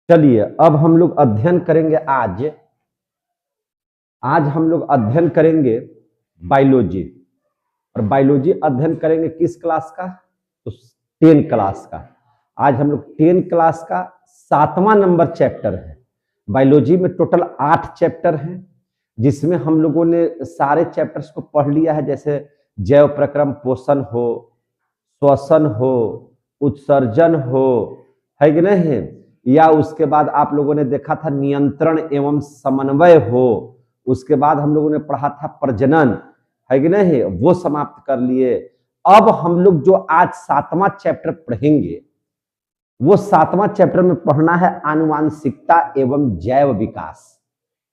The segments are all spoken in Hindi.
चलिए अब हम लोग अध्ययन करेंगे आज हम लोग अध्ययन करेंगे बायोलॉजी। और बायोलॉजी अध्ययन करेंगे किस क्लास का? तो 10 क्लास का। आज हम लोग 10 क्लास का 7वां नंबर चैप्टर है। बायोलॉजी में टोटल 8 चैप्टर हैं, जिसमें हम लोगों ने सारे चैप्टर्स को पढ़ लिया है, जैसे जैव प्रक्रम, पोषण हो, श्वसन हो, उत्सर्जन हो, है कि नहीं, या उसके बाद आप लोगों ने देखा था नियंत्रण एवं समन्वय हो, उसके बाद हम लोगों ने पढ़ा था प्रजनन, है कि नहीं, वो समाप्त कर लिए। अब हम लोग जो आज 7वां चैप्टर पढ़ेंगे, वो 7वां चैप्टर में पढ़ना है आनुवांशिकता एवं जैव विकास,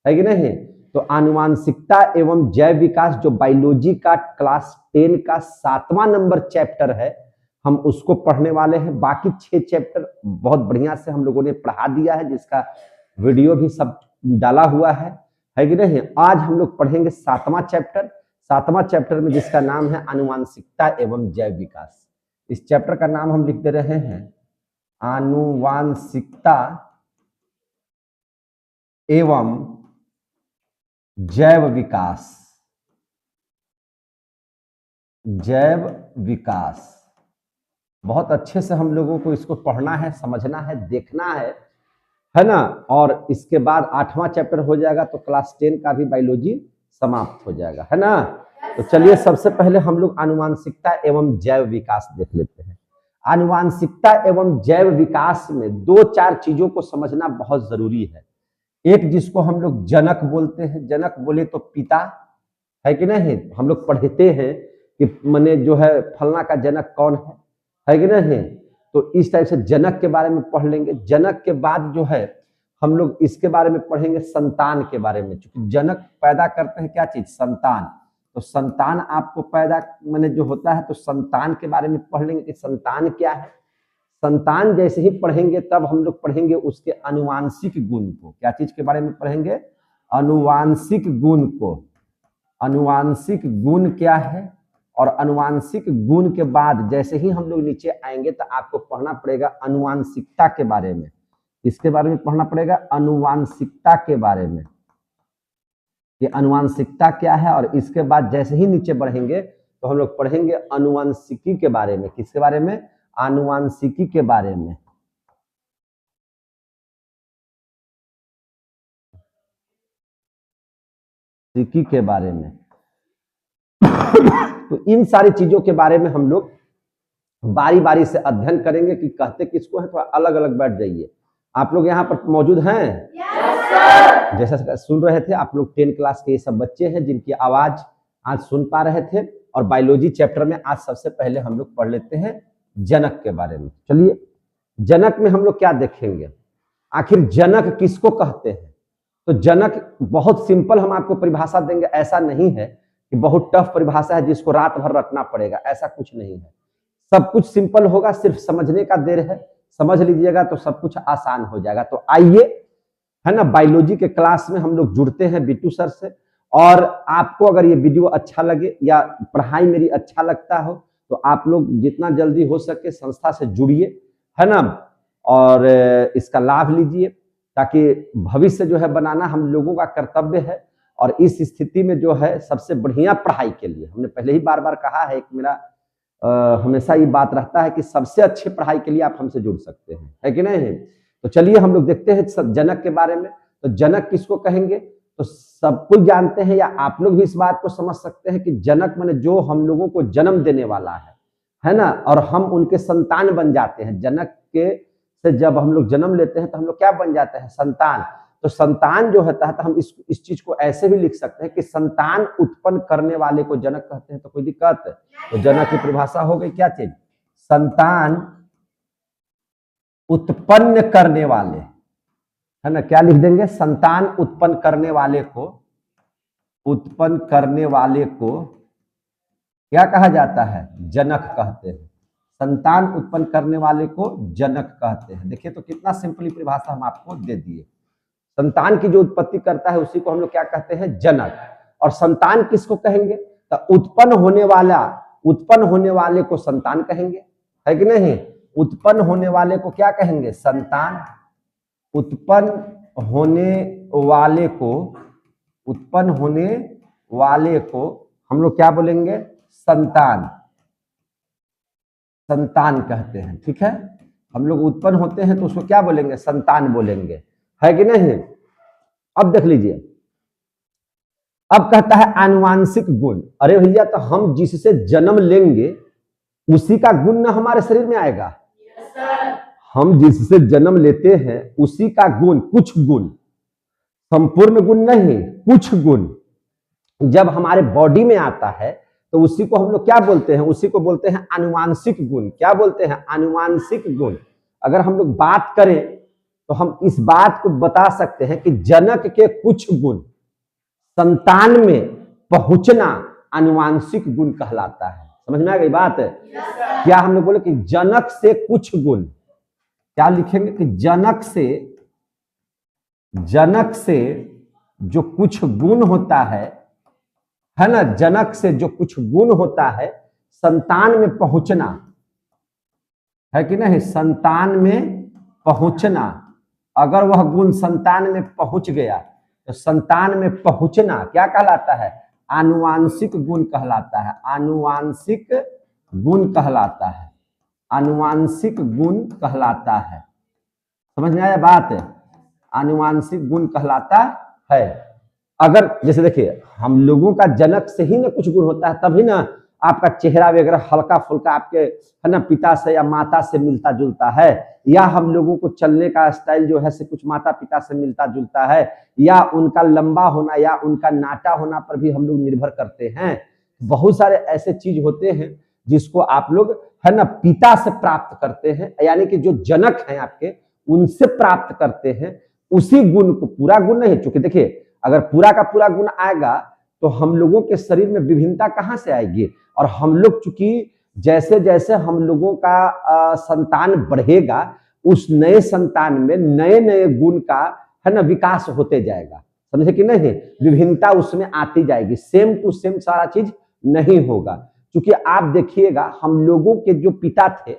है कि नहीं। तो आनुवांशिकता एवं जैव विकास जो बायोलॉजी का क्लास 10 का 7वां नंबर चैप्टर है, हम उसको पढ़ने वाले हैं। बाकी 6 चैप्टर बहुत बढ़िया से हम लोगों ने पढ़ा दिया है, जिसका वीडियो भी सब डाला हुआ है कि नहीं। आज हम लोग पढ़ेंगे 7वां चैप्टर। 7वां चैप्टर में जिसका नाम है आनुवांशिकता एवं जैव विकास। इस चैप्टर का नाम हम लिख दे रहे हैं आनुवांशिकता एवं जैव विकास। जैव विकास बहुत अच्छे से हम लोगों को इसको पढ़ना है, समझना है, देखना है ना। और इसके बाद 8वां चैप्टर हो जाएगा तो क्लास 10 का भी बायोलॉजी समाप्त हो जाएगा, है ना। तो चलिए सबसे पहले हम लोग आनुवांशिकता एवं जैव विकास देख लेते हैं। आनुवांशिकता एवं जैव विकास में 2-4 चीजों को समझना बहुत जरूरी है। एक जिसको हम लोग जनक बोलते हैं, जनक बोले तो पिता, है कि नहीं। हम लोग पढ़ते हैं कि माने जो है फलना का जनक कौन है कि नहीं। तो इस टाइप से जनक के बारे में पढ़ लेंगे। जनक के बाद जो है हम लोग इसके बारे में पढ़ेंगे संतान के बारे में, क्योंकि जनक पैदा करते हैं क्या चीज? संतान। तो संतान आपको पैदा माने जो होता है, तो संतान के बारे में पढ़ लेंगे कि संतान क्या है। संतान जैसे ही पढ़ेंगे तब हम लोग पढ़ेंगे उसके अनुवांशिक गुण को। क्या चीज के बारे में पढ़ेंगे? अनुवांशिक गुण को। अनुवांशिक गुण क्या है, और अनुवांशिक गुण के बाद जैसे ही हम लोग नीचे आएंगे तो आपको पढ़ना पड़ेगा अनुवांशिकता के बारे में। इसके बारे में पढ़ना पड़ेगा अनुवांशिकता के बारे में, कि अनुवांशिकता क्या है। और इसके बाद जैसे ही नीचे बढ़ेंगे तो हम लोग पढ़ेंगे अनुवांशिकी के बारे में। किसके बारे में? आनुवांशिकी के बारे में। सिकी के बारे में। तो इन सारी चीजों के बारे में हम लोग बारी बारी से अध्ययन करेंगे कि कहते किसको है। थोड़ा अलग अलग बैठ जाइए। आप लोग यहाँ पर मौजूद हैं? yes, जैसा सुन रहे थे आप लोग 10 क्लास के ये सब बच्चे हैं जिनकी आवाज आज सुन पा रहे थे। और बायोलॉजी चैप्टर में आज सबसे पहले हम लोग पढ़ लेते हैं जनक के बारे में। चलिए जनक में हम लोग क्या देखेंगे, आखिर जनक किसको कहते हैं। तो जनक बहुत सिंपल हम आपको परिभाषा देंगे। ऐसा नहीं है कि बहुत टफ परिभाषा है जिसको रात भर रटना पड़ेगा, ऐसा कुछ नहीं है। सब कुछ सिंपल होगा, सिर्फ समझने का देर है। समझ लीजिएगा तो सब कुछ आसान हो जाएगा। तो आइए, है ना, बायोलॉजी के क्लास में हम लोग जुड़ते हैं बिट्टू सर से। और आपको अगर ये वीडियो अच्छा लगे या पढ़ाई मेरी अच्छा लगता हो तो आप लोग जितना जल्दी हो सके संस्था से जुड़िए, है ना, और इसका लाभ लीजिए, ताकि भविष्य जो है बनाना हम लोगों का कर्तव्य है। और इस स्थिति में जो है सबसे बढ़िया पढ़ाई के लिए, हमने पहले ही बार बार कहा है, एक मेरा हमेशा ये बात रहता है कि सबसे अच्छी पढ़ाई के लिए आप हमसे जुड़ सकते हैं, है कि नहीं। तो चलिए हम लोग देखते हैं जनक के बारे में। तो जनक किसको कहेंगे? तो सब कुछ जानते हैं, या आप लोग भी इस बात को समझ सकते हैं कि जनक माने जो हम लोगों को जन्म देने वाला है ना, और हम उनके संतान बन जाते हैं। जनक के से जब हम लोग जन्म लेते हैं तो हम लोग क्या बन जाते हैं? संतान। तो संतान जो होता है, तो हम इस चीज को ऐसे भी लिख सकते हैं कि संतान उत्पन्न करने वाले को जनक कहते हैं। तो कोई दिक्कत? तो जनक की परिभाषा हो गई क्या चीज? संतान उत्पन्न करने वाले, है ना। क्या लिख देंगे? संतान उत्पन्न करने वाले को, उत्पन्न करने वाले को क्या कहा जाता है? जनक कहते हैं। संतान उत्पन्न करने वाले को जनक कहते हैं। देखिए तो कितना सिंपली परिभाषा हम आपको दे दिए। संतान की जो उत्पत्ति करता है उसी को हम लोग क्या कहते हैं? जनक। और संतान किसको कहेंगे? तो उत्पन्न होने वाले को संतान कहेंगे, है कि नहीं। उत्पन्न होने वाले को क्या कहेंगे? संतान। उत्पन्न होने वाले को, उत्पन्न होने वाले को हम लोग क्या बोलेंगे? संतान, संतान कहते हैं। ठीक है, हम लोग उत्पन्न होते हैं तो उसको क्या बोलेंगे? संतान बोलेंगे, है कि नहीं? अब देख लीजिए, अब कहता है आनुवांशिक गुण। अरे भैया, तो हम जिससे जन्म लेंगे उसी का गुण ना हमारे शरीर में आएगा? हम जिससे जन्म लेते हैं उसी का गुण, कुछ गुण, संपूर्ण गुण नहीं, कुछ गुण जब हमारे बॉडी में आता है तो उसी को हम लोग क्या बोलते हैं? उसी को बोलते हैं आनुवांशिक गुण। क्या बोलते हैं? आनुवांशिक गुण। अगर हम लोग बात करें तो हम इस बात को बता सकते हैं कि जनक के कुछ गुण संतान में पहुंचना आनुवांशिक गुण कहलाता है। समझ में आ गई बात? क्या हम लोग बोले कि जनक से कुछ गुण, क्या लिखेंगे कि जनक से जो कुछ गुण होता है ना, जनक से जो कुछ गुण होता है संतान में पहुंचना, है कि नहीं? संतान में पहुंचना, अगर वह गुण संतान में पहुंच गया तो संतान में पहुंचना क्या कहलाता है? आनुवांशिक गुण कहलाता है। आनुवांशिक गुण कहलाता है, आनुवांशिक गुण कहलाता है। समझ में आया बात? आनुवांशिक गुण कहलाता है। अगर जैसे देखिए, हम लोगों का जनक से ही ना कुछ गुण होता है, तभी ना आपका चेहरा वगैरह हल्का फुल्का आपके, है ना, पिता से या माता से मिलता जुलता है, या हम लोगों को चलने का स्टाइल जो है से कुछ माता पिता से मिलता जुलता है, या उनका लंबा होना या उनका नाटा होना पर भी हम लोग निर्भर करते हैं। बहुत सारे ऐसे चीज होते हैं जिसको आप लोग, है ना, पिता से प्राप्त करते हैं, यानी कि जो जनक हैं आपके उनसे प्राप्त करते हैं उसी गुण को। पूरा गुण नहीं, चूंकि देखिए अगर पूरा का पूरा गुण आएगा तो हम लोगों के शरीर में विभिन्नता कहां से आएगी? और हम लोग चूंकि जैसे जैसे हम लोगों का संतान बढ़ेगा, उस नए संतान में नए नए गुण का, है ना, विकास होते जाएगा। समझे कि नहीं? विभिन्नता उसमें आती जाएगी, सेम टू सेम सारा चीज नहीं होगा। क्योंकि आप देखिएगा, हम लोगों के जो पिता थे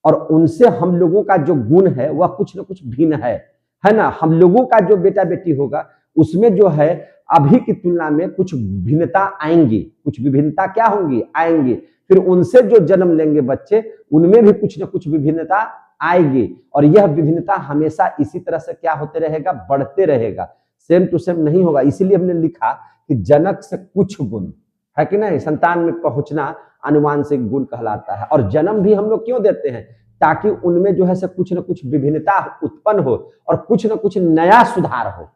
और उनसे हम लोगों का जो गुण है वह कुछ ना कुछ भिन्न है ना। हम लोगों का जो बेटा बेटी होगा उसमें जो है अभी की तुलना में कुछ भिन्नता आएंगी, कुछ विभिन्नता क्या होंगी? आएंगी। फिर उनसे जो जन्म लेंगे बच्चे, उनमें भी कुछ न कुछ विभिन्नता आएगी, और यह विभिन्नता हमेशा इसी तरह से क्या होते रहेगा? बढ़ते रहेगा, सेम टू सेम नहीं होगा। इसीलिए हमने लिखा कि जनक से कुछ गुण, है कि नहीं, संतान में पहुंचना आनुवांशिक गुण कहलाता है। और जन्म भी हम लोग क्यों देते हैं? ताकि उनमें जो है से कुछ न कुछ विभिन्नता उत्पन्न हो और कुछ न कुछ नया सुधार हो,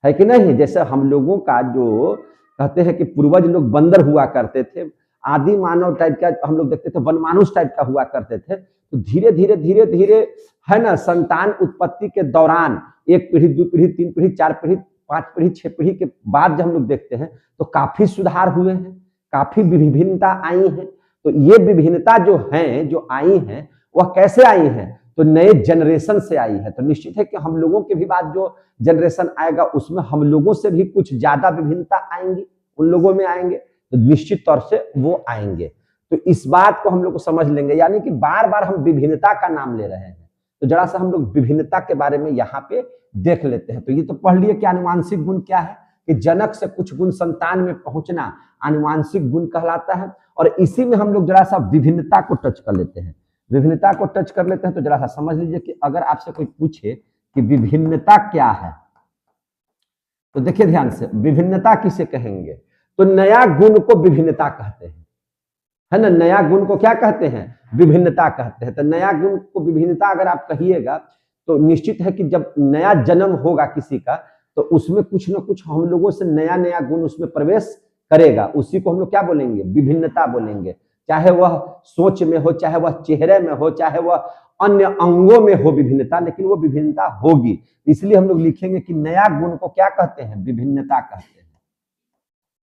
है कि नहीं। जैसे हम लोगों का जो कहते हैं कि पूर्वज लोग बंदर हुआ करते थे, आदि मानव टाइप का हम लोग देखते थे, वनमानुष टाइप का हुआ करते थे, तो धीरे धीरे धीरे धीरे, है ना, संतान उत्पत्ति के दौरान एक पीढ़ी, दो पीढ़ी, तीन पीढ़ी, चार पीढ़ी, पांच पीढ़ी, छह पीढ़ी के बाद जब हम लोग देखते हैं तो काफी सुधार हुए हैं, काफी विभिन्नता आई है। तो ये विभिन्नता जो है, जो आई है, वह कैसे आई है? तो नए जनरेशन से आई है। तो निश्चित है कि हम लोगों के भी बाद जो जनरेशन आएगा उसमें हम लोगों से भी कुछ ज्यादा विभिन्नता आएंगी, उन लोगों में आएंगे, तो निश्चित तौर से वो आएंगे। तो इस बात को हम लोग को समझ लेंगे, यानी कि बार बार हम विभिन्नता का नाम ले रहे हैं, तो जरा सा हम लोग विभिन्नता के बारे में यहाँ पे देख लेते हैं। तो ये तो पढ़ लिए कि आनुवांशिक गुण क्या है, कि जनक से कुछ गुण संतान में पहुंचना आनुवांशिक गुण कहलाता है। और इसी में हम लोग जरा सा विभिन्नता को टच कर लेते हैं। विभिन्नता को टच कर लेते हैं तो जरा सा समझ लीजिए कि अगर आपसे कोई पूछे कि विभिन्नता क्या है, तो देखिए ध्यान से, विभिन्नता किसे कहेंगे? तो नया गुण को विभिन्नता कहते हैं, है ना। नया गुण को क्या कहते हैं? विभिन्नता कहते हैं। तो नया गुण को विभिन्नता अगर आप कहिएगा तो निश्चित है कि जब नया जन्म होगा किसी का तो उसमें कुछ ना कुछ हम लोगों से नया नया गुण उसमें प्रवेश करेगा, उसी को हम लोग क्या बोलेंगे? विभिन्नता बोलेंगे। चाहे वह सोच में हो, चाहे वह चेहरे में हो, चाहे वह अन्य अंगों में हो विभिन्नता, लेकिन वो विभिन्नता होगी। इसलिए हम लोग लिखेंगे कि नया गुण को क्या कहते हैं? विभिन्नता कहते हैं।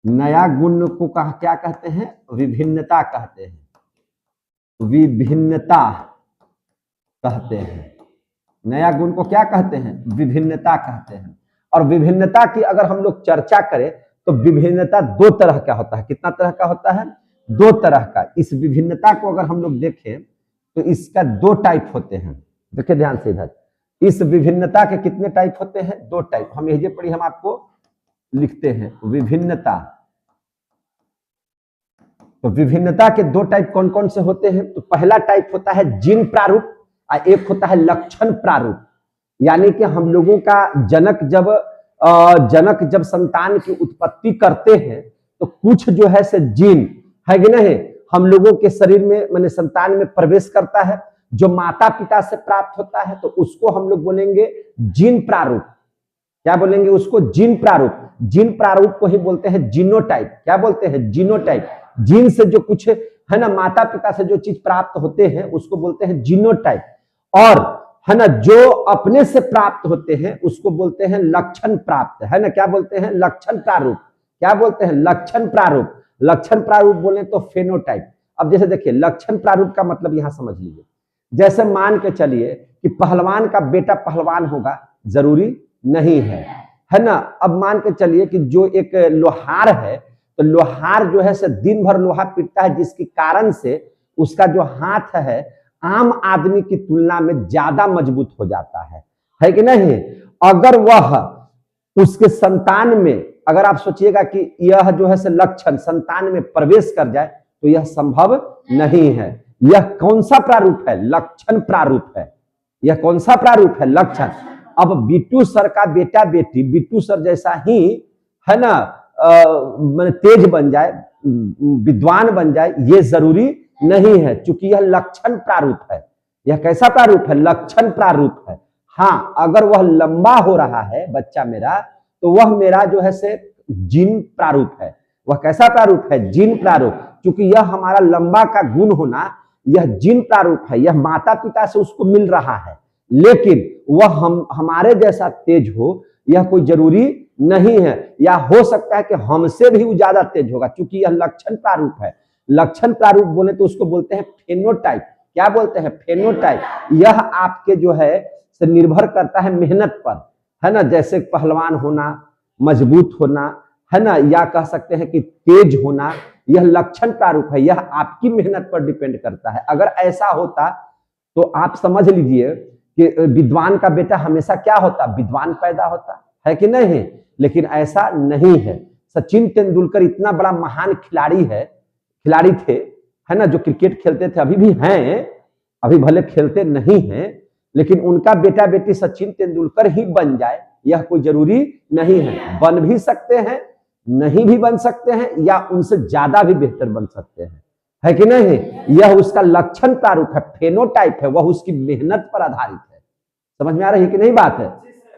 नया गुण को क्या कहते हैं? विभिन्नता कहते हैं, विभिन्नता कहते हैं। नया गुण को क्या कहते हैं? विभिन्नता कहते हैं। और विभिन्नता की अगर हम लोग चर्चा करें तो विभिन्नता दो तरह का होता है। कितना तरह का होता है? दो तरह का। इस विभिन्नता को अगर हम लोग देखें तो इसका दो टाइप होते हैं। देखिए ध्यान से इधर, इस विभिन्नता के कितने टाइप होते हैं? 2 टाइप। हम यही पढ़ी, हम आपको लिखते हैं विभिन्नता। तो विभिन्नता के 2 टाइप कौन कौन से होते हैं? तो पहला टाइप होता है जीन प्रारूप और एक होता है लक्षण प्रारूप। यानी कि हम लोगों का जनक जब संतान की उत्पत्ति करते हैं तो कुछ जो है से जीन है कि नहीं हम लोगों के शरीर में माने संतान में प्रवेश करता है, जो माता पिता से प्राप्त होता है, तो उसको हम लोग बोलेंगे जीन प्रारूप। क्या बोलेंगे उसको? जीन प्रारूप। जीन प्रारूप को ही बोलते हैं जीनोटाइप। क्या बोलते हैं? जीनोटाइप। जीन से जो कुछ है ना, माता पिता से जो चीज प्राप्त होते हैं उसको बोलते हैं जीनोटाइप। और है ना, जो अपने से प्राप्त होते हैं उसको बोलते हैं लक्षण प्राप्त, है ना। क्या बोलते हैं? लक्षण प्रारूप। क्या बोलते हैं? लक्षण प्रारूप। लक्षण प्रारूप बोले तो फेनोटाइप। अब जैसे देखिए, लक्षण प्रारूप का मतलब यहां समझ लीजिए, जैसे मान के चलिए कि पहलवान का बेटा पहलवान होगा, जरूरी नहीं है ना। अब मान के चलिए कि जो एक लोहार है, तो लोहार जो है से दिन भर लोहा पीटता है, जिसके कारण से उसका जो हाथ है आम आदमी की तुलना में ज्यादा मजबूत हो जाता है कि नहीं। अगर वह उसके संतान में, अगर आप सोचिएगा कि यह जो है से लक्षण संतान में प्रवेश कर जाए तो यह संभव नहीं है। यह कौन सा प्रारूप है? लक्षण प्रारूप है। यह कौन सा प्रारूप है? लक्षण। अब बिट्टू सर का बेटा बेटी बिट्टू सर जैसा ही है ना तेज बन जाए, विद्वान बन जाए, ये जरूरी नहीं है, क्योंकि यह लक्षण प्रारूप है। यह कैसा प्रारूप है? लक्षण प्रारूप है। हाँ, अगर वह लंबा हो रहा है बच्चा मेरा, तो वह मेरा जो है से जीन प्रारूप है। वह कैसा प्रारूप है? जीन प्रारूप। क्योंकि यह हमारा लंबा का गुण होना, यह जीन प्रारूप है। यह माता पिता से उसको मिल रहा है, लेकिन वह हमारे जैसा तेज हो यह कोई जरूरी नहीं है। या हो सकता है कि हमसे भी ज्यादा तेज होगा, क्योंकि यह लक्षण प्रारूप है। लक्षण प्रारूप बोले तो उसको बोलते हैं फेनोटाइप। क्या बोलते हैं? फेनोटाइप। यह आपके जो है से निर्भर करता है मेहनत पर, है ना। जैसे पहलवान होना, मजबूत होना, है ना, या कह सकते हैं कि तेज होना, यह लक्षण प्रारूप है। यह आपकी मेहनत पर डिपेंड करता है। अगर ऐसा होता तो आप समझ लीजिए कि विद्वान का बेटा हमेशा क्या होता? विद्वान पैदा होता है कि नहीं। लेकिन ऐसा नहीं है। सचिन तेंदुलकर इतना बड़ा महान खिलाड़ी थे, है ना, जो क्रिकेट खेलते थे, अभी भी हैं, अभी भले खेलते नहीं हैं, लेकिन उनका बेटा बेटी सचिन तेंदुलकर ही बन जाए यह कोई जरूरी नहीं है। बन भी सकते हैं, नहीं भी बन सकते हैं, या उनसे ज्यादा भी बेहतर बन सकते हैं, है कि नहीं। यह उसका लक्षण प्रारूप है, फेनोटाइप है। वह उसकी मेहनत पर आधारित है। समझ में आ रही है कि नहीं बात है?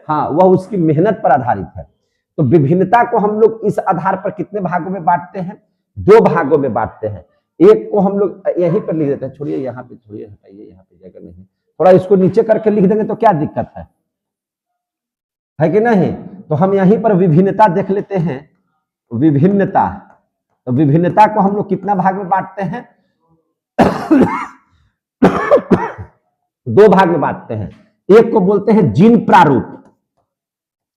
हाँ, वह उसकी मेहनत पर आधारित है। तो विभिन्नता को हम लोग इस आधार पर कितने भागों में बांटते हैं? 2 भागों में बांटते हैं। एक को हम लोग यहीं पर लिख देते हैं, छोड़िए यहाँ पे, छोड़िए हटाइए, यहाँ पे जगह नहीं, थोड़ा इसको नीचे करके लिख देंगे तो क्या दिक्कत है कि नहीं। तो हम यहीं पर विभिन्नता देख लेते हैं। विभिन्नता, तो विभिन्नता को हम लोग कितना भाग में बांटते हैं? 2 भाग में बांटते हैं। एक को बोलते हैं जीन प्रारूप।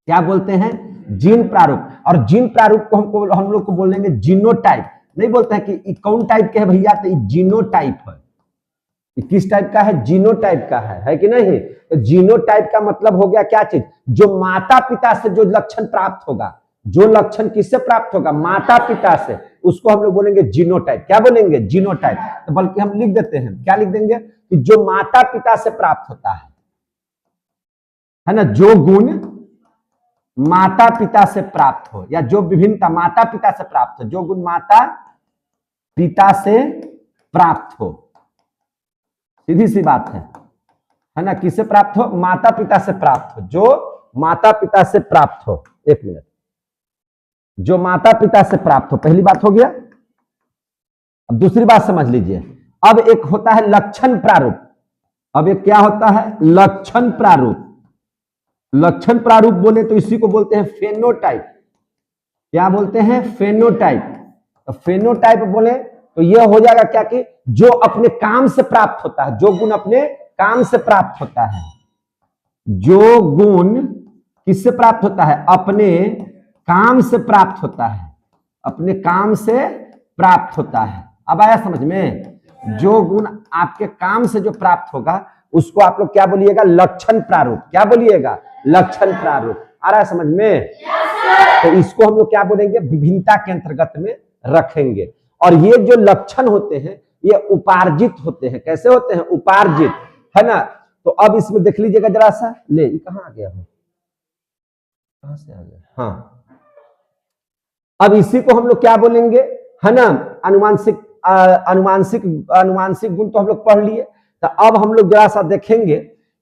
क्या बोलते हैं? जीन प्रारूप। और जीन प्रारूप को हम लोग को बोलेंगे जीनोटाइप। नहीं बोलते हैं कि कौन टाइप के है भैया, तो जीनोटाइप है। किस टाइप का है? जीनोटाइप का है कि नहीं। तो जीनोटाइप का मतलब हो गया क्या चीज? जो माता पिता से जो लक्षण प्राप्त होगा। जो लक्षण किससे प्राप्त होगा? माता पिता से। उसको हम लोग बोलेंगे जीनोटाइप। क्या बोलेंगे? जीनोटाइप। तो बल्कि हम लिख देते हैं, क्या लिख देंगे कि जो माता पिता से प्राप्त होता है ना, जो गुण माता पिता से प्राप्त हो, या जो विभिन्नता माता पिता से प्राप्त हो, जो गुण माता पिता से प्राप्त हो। सीधी सी बात है ना। किससे प्राप्त हो? माता पिता से प्राप्त हो। जो माता पिता से प्राप्त हो, एक मिनट, जो माता पिता से प्राप्त हो, पहली बात हो गया। अब दूसरी बात समझ लीजिए। अब एक होता है लक्षण प्रारूप। अब एक क्या होता है? लक्षण प्रारूप। लक्षण प्रारूप बोले तो इसी को बोलते हैं फेनोटाइप। क्या बोलते हैं? फेनोटाइप। तो फेनोटाइप बोले तो यह हो जाएगा क्या कि जो अपने काम से प्राप्त होता है, जो गुण अपने काम से प्राप्त होता है। जो गुण किससे प्राप्त होता है? अपने काम से प्राप्त होता है। अपने काम से प्राप्त होता है। अब आया समझ में? जो गुण आपके काम से जो प्राप्त होगा उसको आप लोग क्या बोलिएगा, लक्षण प्रारूप। क्या बोलिएगा, लक्षण प्रारूप। आ रहा है समझ में? तो इसको हम लोग क्या बोलेंगे, विभिन्नता के अंतर्गत में रखेंगे। और ये जो लक्षण होते हैं ये उपार्जित होते हैं। कैसे होते हैं, उपार्जित, है ना। तो अब इसमें देख लीजिएगा जरा सा, ले ये कहाँ आ गया, कहां से आ गया, हाँ। अब इसी को हम लोग क्या बोलेंगे, है ना, अनुवांशिक अनुवांशिक गुण तो हम लोग पढ़ लिए। तो अब हम लोग जरा सा देखेंगे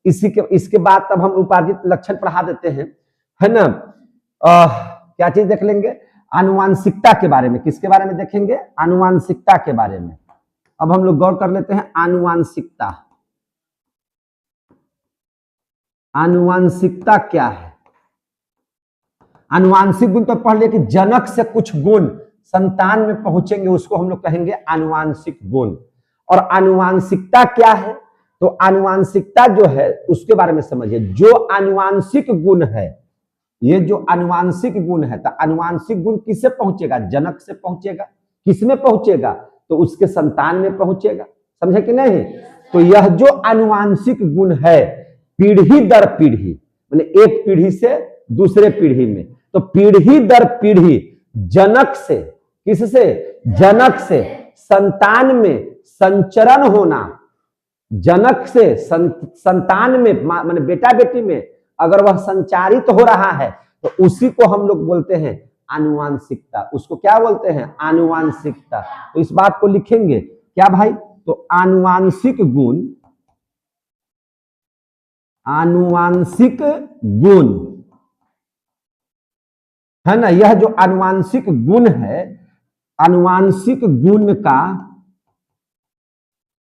इसके बाद तब हम उपार्जित लक्षण पढ़ा देते हैं, है ना। क्या चीज देख लेंगे, आनुवांशिकता के बारे में। किसके बारे में देखेंगे, आनुवांशिकता के बारे में। अब हम लोग गौर कर लेते हैं आनुवांशिकता। आनुवांशिकता क्या है? आनुवांशिक गुण तो पढ़ लिया कि जनक से कुछ गुण संतान में पहुंचेंगे, उसको हम लोग कहेंगे आनुवांशिक गुण। और आनुवांशिकता क्या है, तो आनुवांशिकता जो है उसके बारे में समझिए। जो आनुवांशिक गुण है, ये जो आनुवांशिक गुण है, तो आनुवांशिक गुण किससे पहुंचेगा, जनक से पहुंचेगा। किसमें पहुंचेगा, तो उसके संतान में पहुंचेगा। समझे कि नहीं? तो यह जो आनुवांशिक गुण है, पीढ़ी दर पीढ़ी, माने एक पीढ़ी से दूसरे पीढ़ी में, तो पीढ़ी दर पीढ़ी जनक से, किससे, जनक से संतान में संचरण होना। जनक से संतान में, माने बेटा बेटी में अगर वह संचारित हो रहा है, तो उसी को हम लोग बोलते हैं आनुवांशिकता। उसको क्या बोलते हैं, आनुवांशिकता। तो इस बात को लिखेंगे क्या भाई, तो आनुवांशिक गुण, आनुवांशिक गुण, है ना। यह जो आनुवांशिक गुण है, आनुवांशिक गुण का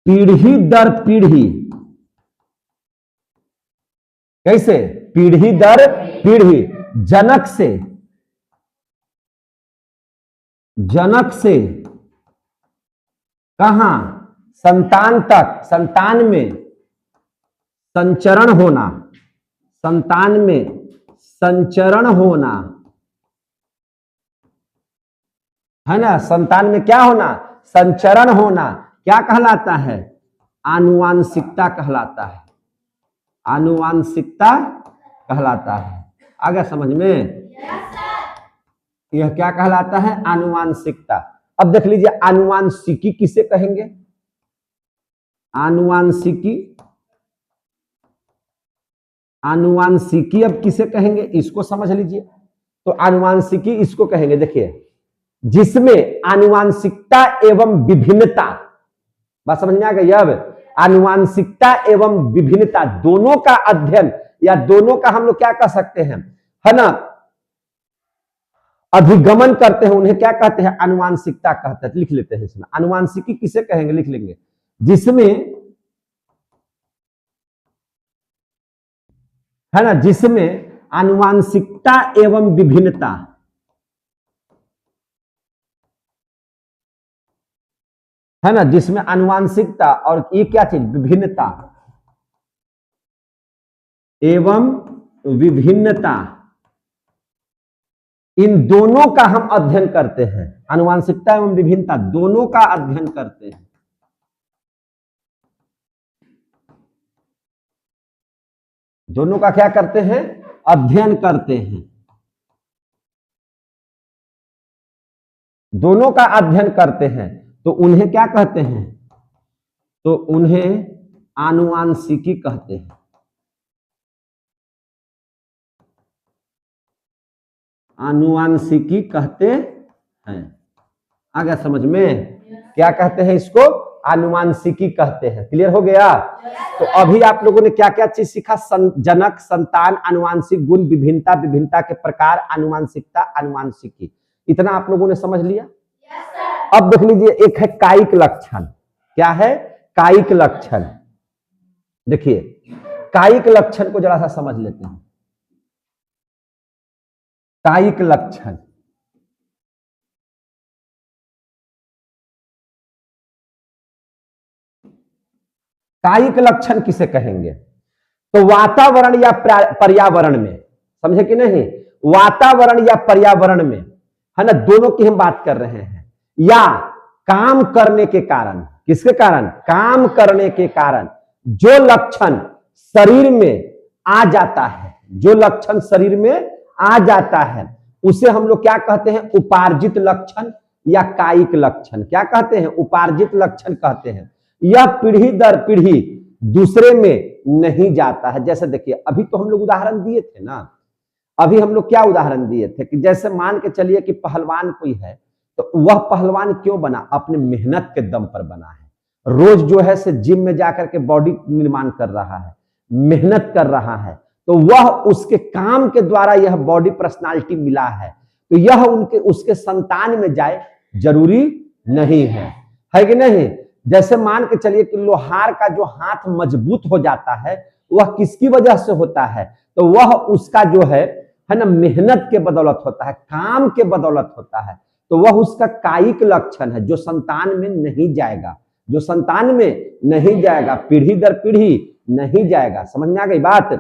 पीढ़ी दर पीढ़ी, कैसे, पीढ़ी दर पीढ़ी, जनक से कहां, संतान तक, संतान में संचरण होना, संतान में संचरण होना, है ना। संतान में क्या होना, संचरण होना, क्या कहलाता है, आनुवांशिकता कहलाता है। आनुवांशिकता कहलाता है। आ गया समझ में? यह क्या कहलाता है, आनुवांशिकता। अब देख लीजिए आनुवांशिकी किसे कहेंगे, आनुवांशिकी, आनुवांशिकी अब किसे कहेंगे, इसको समझ लीजिए। तो आनुवांशिकी इसको कहेंगे, देखिए, जिसमें आनुवांशिकता एवं विभिन्नता, बात समझ में आ गई। अब आनुवांशिकता एवं विभिन्नता दोनों का अध्ययन, या दोनों का हम लोग क्या कह सकते हैं, है ना, अधिगमन करते हैं, उन्हें क्या कहते हैं, आनुवांशिकता कहते हैं। लिख लेते हैं इसमें, आनुवांशिकी किसे कहेंगे, लिख लेंगे, जिसमें, है ना, जिसमें आनुवांशिकता एवं विभिन्नता, है ना, जिसमें आनुवांशिकता और ये क्या चीज, विभिन्नता एवं विभिन्नता, इन दोनों का हम अध्ययन करते हैं। आनुवांशिकता एवं विभिन्नता दोनों का अध्ययन करते हैं। दोनों का क्या करते हैं, अध्ययन करते हैं। दोनों का अध्ययन करते हैं, तो उन्हें क्या कहते हैं, तो उन्हें आनुवांशिकी कहते हैं। आनुवांशिकी कहते हैं। आ गया समझ में? क्या कहते हैं इसको, आनुवांशिकी कहते हैं। क्लियर हो गया? तो अभी आप लोगों ने क्या क्या चीज सीखा, जनक, संतान, आनुवांशिक गुण, विभिन्नता, विभिन्नता के प्रकार, आनुवांशिकता, आनुवांशिकी, इतना आप लोगों ने समझ लिया। अब देख लीजिए, एक है कायिक लक्षण। क्या है, कायिक लक्षण। देखिए कायिक लक्षण को जरा सा समझ लेते हैं। कायिक लक्षण, कायिक लक्षण किसे कहेंगे, तो वातावरण या पर्यावरण में, समझे कि नहीं, वातावरण या पर्यावरण में, है ना, दोनों की हम बात कर रहे हैं, या काम करने के कारण, किसके कारण, काम करने के कारण, जो लक्षण शरीर में आ जाता है, जो लक्षण शरीर में आ जाता है उसे हम लोग क्या कहते हैं, उपार्जित लक्षण या कायिक लक्षण। क्या कहते हैं, उपार्जित लक्षण कहते हैं। यह पीढ़ी दर पीढ़ी दूसरे में नहीं जाता है। जैसे देखिए अभी तो हम लोग उदाहरण दिए थे ना, अभी हम लोग क्या उदाहरण दिए थे कि जैसे मान के चलिए कि पहलवान कोई है, तो वह पहलवान क्यों बना, अपने मेहनत के दम पर बना है। रोज जो है से जिम में जाकर के बॉडी निर्माण कर रहा है, मेहनत कर रहा है, तो वह उसके काम के द्वारा यह बॉडी पर्सनालिटी मिला है। तो यह उनके उसके संतान में जाए जरूरी नहीं है कि नहीं। जैसे मान के चलिए कि लोहार का जो हाथ मजबूत हो जाता है वह किसकी वजह से होता है, तो वह उसका जो है ना मेहनत के बदौलत होता है, काम के बदौलत होता है। तो वह उसका कायिक लक्षण है जो संतान में नहीं जाएगा, जो संतान में नहीं जाएगा, पीढ़ी दर पीढ़ी नहीं जाएगा। समझ में आ गई बात।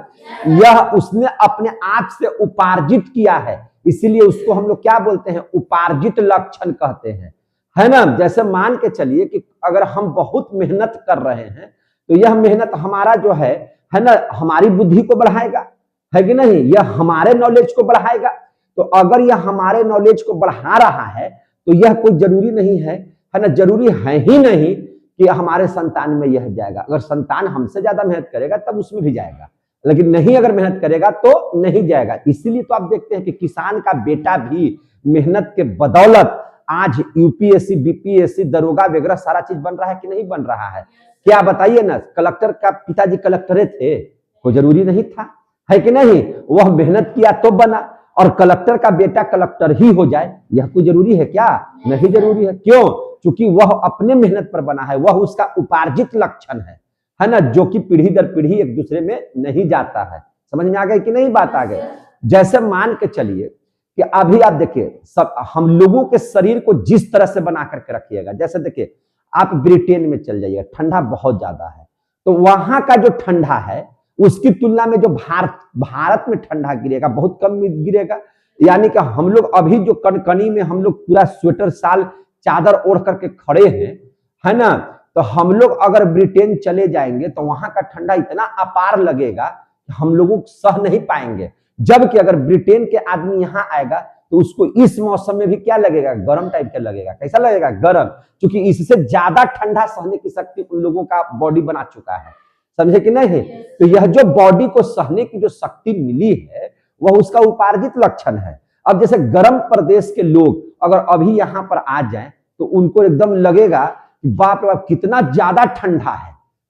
यह उसने अपने आप से उपार्जित किया है, इसीलिए उसको हम लोग क्या बोलते हैं, उपार्जित लक्षण कहते हैं, है ना। जैसे मान के चलिए कि अगर हम बहुत मेहनत कर रहे हैं तो यह मेहनत हमारा जो है ना हमारी बुद्धि को बढ़ाएगा, है कि नहीं, यह हमारे नॉलेज को बढ़ाएगा। तो अगर यह हमारे नॉलेज को बढ़ा रहा है तो यह कोई जरूरी नहीं है ना, जरूरी है ही नहीं कि हमारे संतान में यह जाएगा। अगर संतान हमसे ज्यादा मेहनत करेगा तब उसमें भी जाएगा, लेकिन नहीं अगर मेहनत करेगा तो नहीं जाएगा। इसीलिए तो आप देखते हैं कि किसान का बेटा भी मेहनत के बदौलत आज यूपीएससी, बीपीएससी, दरोगा वगैरह सारा चीज बन रहा है कि नहीं बन रहा है। क्या बताइए ना, कलेक्टर का पिताजी कलेक्टरे थे, कोई जरूरी नहीं था, है कि नहीं। वह मेहनत किया तो बना, और कलेक्टर का बेटा कलेक्टर ही हो जाए यह कोई जरूरी है क्या, नहीं जरूरी है। क्यों, क्योंकि वह अपने मेहनत पर बना है, वह उसका उपार्जित लक्षण है ना, जो कि पीढ़ी दर पीढ़ी एक दूसरे में नहीं जाता है। समझ में आ गई कि नहीं बात आ गई। जैसे मान के चलिए कि अभी आप देखिए सब हम लोगों के शरीर को जिस तरह से बना करके रखिएगा, जैसे देखिए आप ब्रिटेन में चल जाइए, ठंडा बहुत ज्यादा है, तो वहां का जो ठंडा है उसकी तुलना में जो भारत में ठंडा गिरेगा बहुत कम गिरेगा। यानी कि हम लोग अभी जो कनकनी में हम लोग पूरा स्वेटर साल चादर ओढ़ करके खड़े हैं, है ना, तो हम लोग अगर ब्रिटेन चले जाएंगे तो वहां का ठंडा इतना अपार लगेगा कि हम लोग सह नहीं पाएंगे। जबकि अगर ब्रिटेन के आदमी यहाँ आएगा तो उसको इस मौसम में भी क्या लगेगा, गर्म टाइप का लगेगा। कैसा लगेगा, गर्म, क्योंकि इससे ज्यादा ठंडा सहने की शक्ति उन लोगों का बॉडी बना चुका है। समझे कि नहीं। तो यह जो बॉडी को सहने की जो शक्ति मिली है वह उसका उपार्जित लक्षण है। अब जैसे गर्म प्रदेश के लोग अगर अभी यहाँ पर आ जाएं तो उनको एकदम लगेगा कि बाप रे बाप कितना ज्यादा ठंडा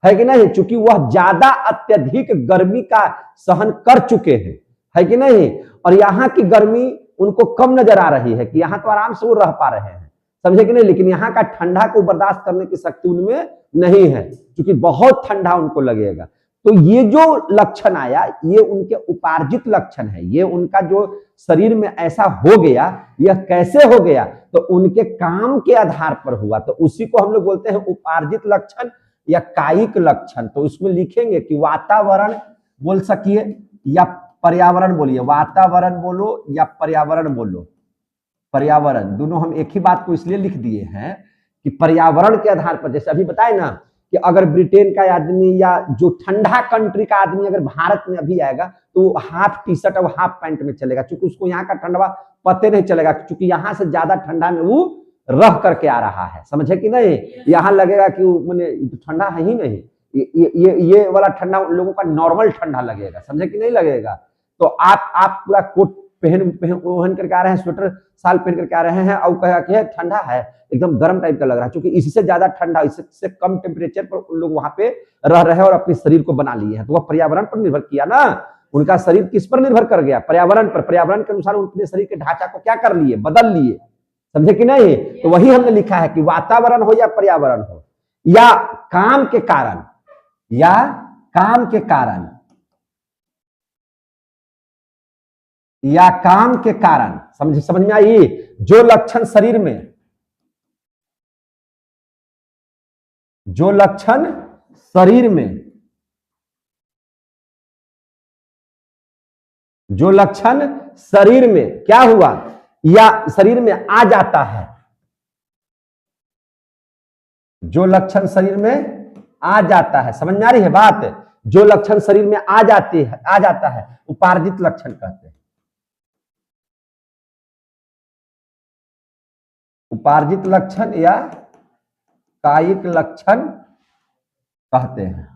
है कि नहीं, क्योंकि वह ज्यादा अत्यधिक गर्मी का सहन कर चुके हैं, है कि नहीं। और यहाँ की गर्मी उनको कम नजर आ रही है कि यहाँ तो आराम से वो रह पा रहे हैं, समझे कि नहीं। लेकिन यहाँ का ठंडा को बर्दाश्त करने की शक्ति उनमें नहीं है, क्योंकि बहुत ठंडा उनको लगेगा। तो ये जो लक्षण आया ये उनके उपार्जित लक्षण है, ये उनका जो शरीर में ऐसा हो गया, यह कैसे हो गया, तो उनके काम के आधार पर हुआ। तो उसी को हम लोग बोलते हैं उपार्जित लक्षण या कायिक लक्षण। तो इसमें लिखेंगे कि वातावरण बोल सकिए या पर्यावरण बोलिए, वातावरण बोलो या पर्यावरण बोलो, पर्यावरण दोनों हम एक ही बात को इसलिए लिख दिए हैं कि पर्यावरण के आधार पर, जैसे अभी बताए ना कि अगर ब्रिटेन का आदमी या जो ठंडा कंट्री का आदमी अगर भारत में अभी आएगा तो वो हाफ टी शर्ट और हाफ पैंट में चलेगा, क्योंकि उसको यहाँ का ठंडा पते नहीं चलेगा, क्योंकि यहाँ से ज्यादा ठंडा में वो रह करके आ रहा है। समझे कि नहीं। यहाँ लगेगा कि मैंने ठंडा है ही नहीं, ये वाला ठंडा लोगों का नॉर्मल ठंडा लगेगा, समझे कि नहीं लगेगा। तो आप पूरा कोट पहन करके आ रहे हैं, स्वेटर साल पहन करके आ रहे हैं और कहा कि ठंडा है, एकदम गर्म टाइप का लग रहा है, क्योंकि इससे ज्यादा ठंडा, इससे कम टेम्परेचर पर उन लोग वहां पे रह रहे हैं और अपने शरीर को बना लिए हैं। तो वह पर्यावरण पर निर्भर किया ना, उनका शरीर किस पर निर्भर कर गया, पर्यावरण पर। पर्यावरण के अनुसार उनके शरीर के ढांचा को क्या कर लिए, बदल लिए, समझे कि नहीं। तो वही हमने लिखा है कि वातावरण हो या पर्यावरण हो या काम के कारण, या काम के कारण, या काम के कारण, समझ में आई। जो लक्षण शरीर में, जो लक्षण शरीर में, जो लक्षण शरीर में क्या हुआ या शरीर में आ जाता है, जो लक्षण शरीर में आ जाता है। समझ में आ रही है बात? जो लक्षण शरीर में आ जाता है उपार्जित लक्षण कहते हैं। उपार्जित लक्षण या कायिक लक्षण कहते हैं।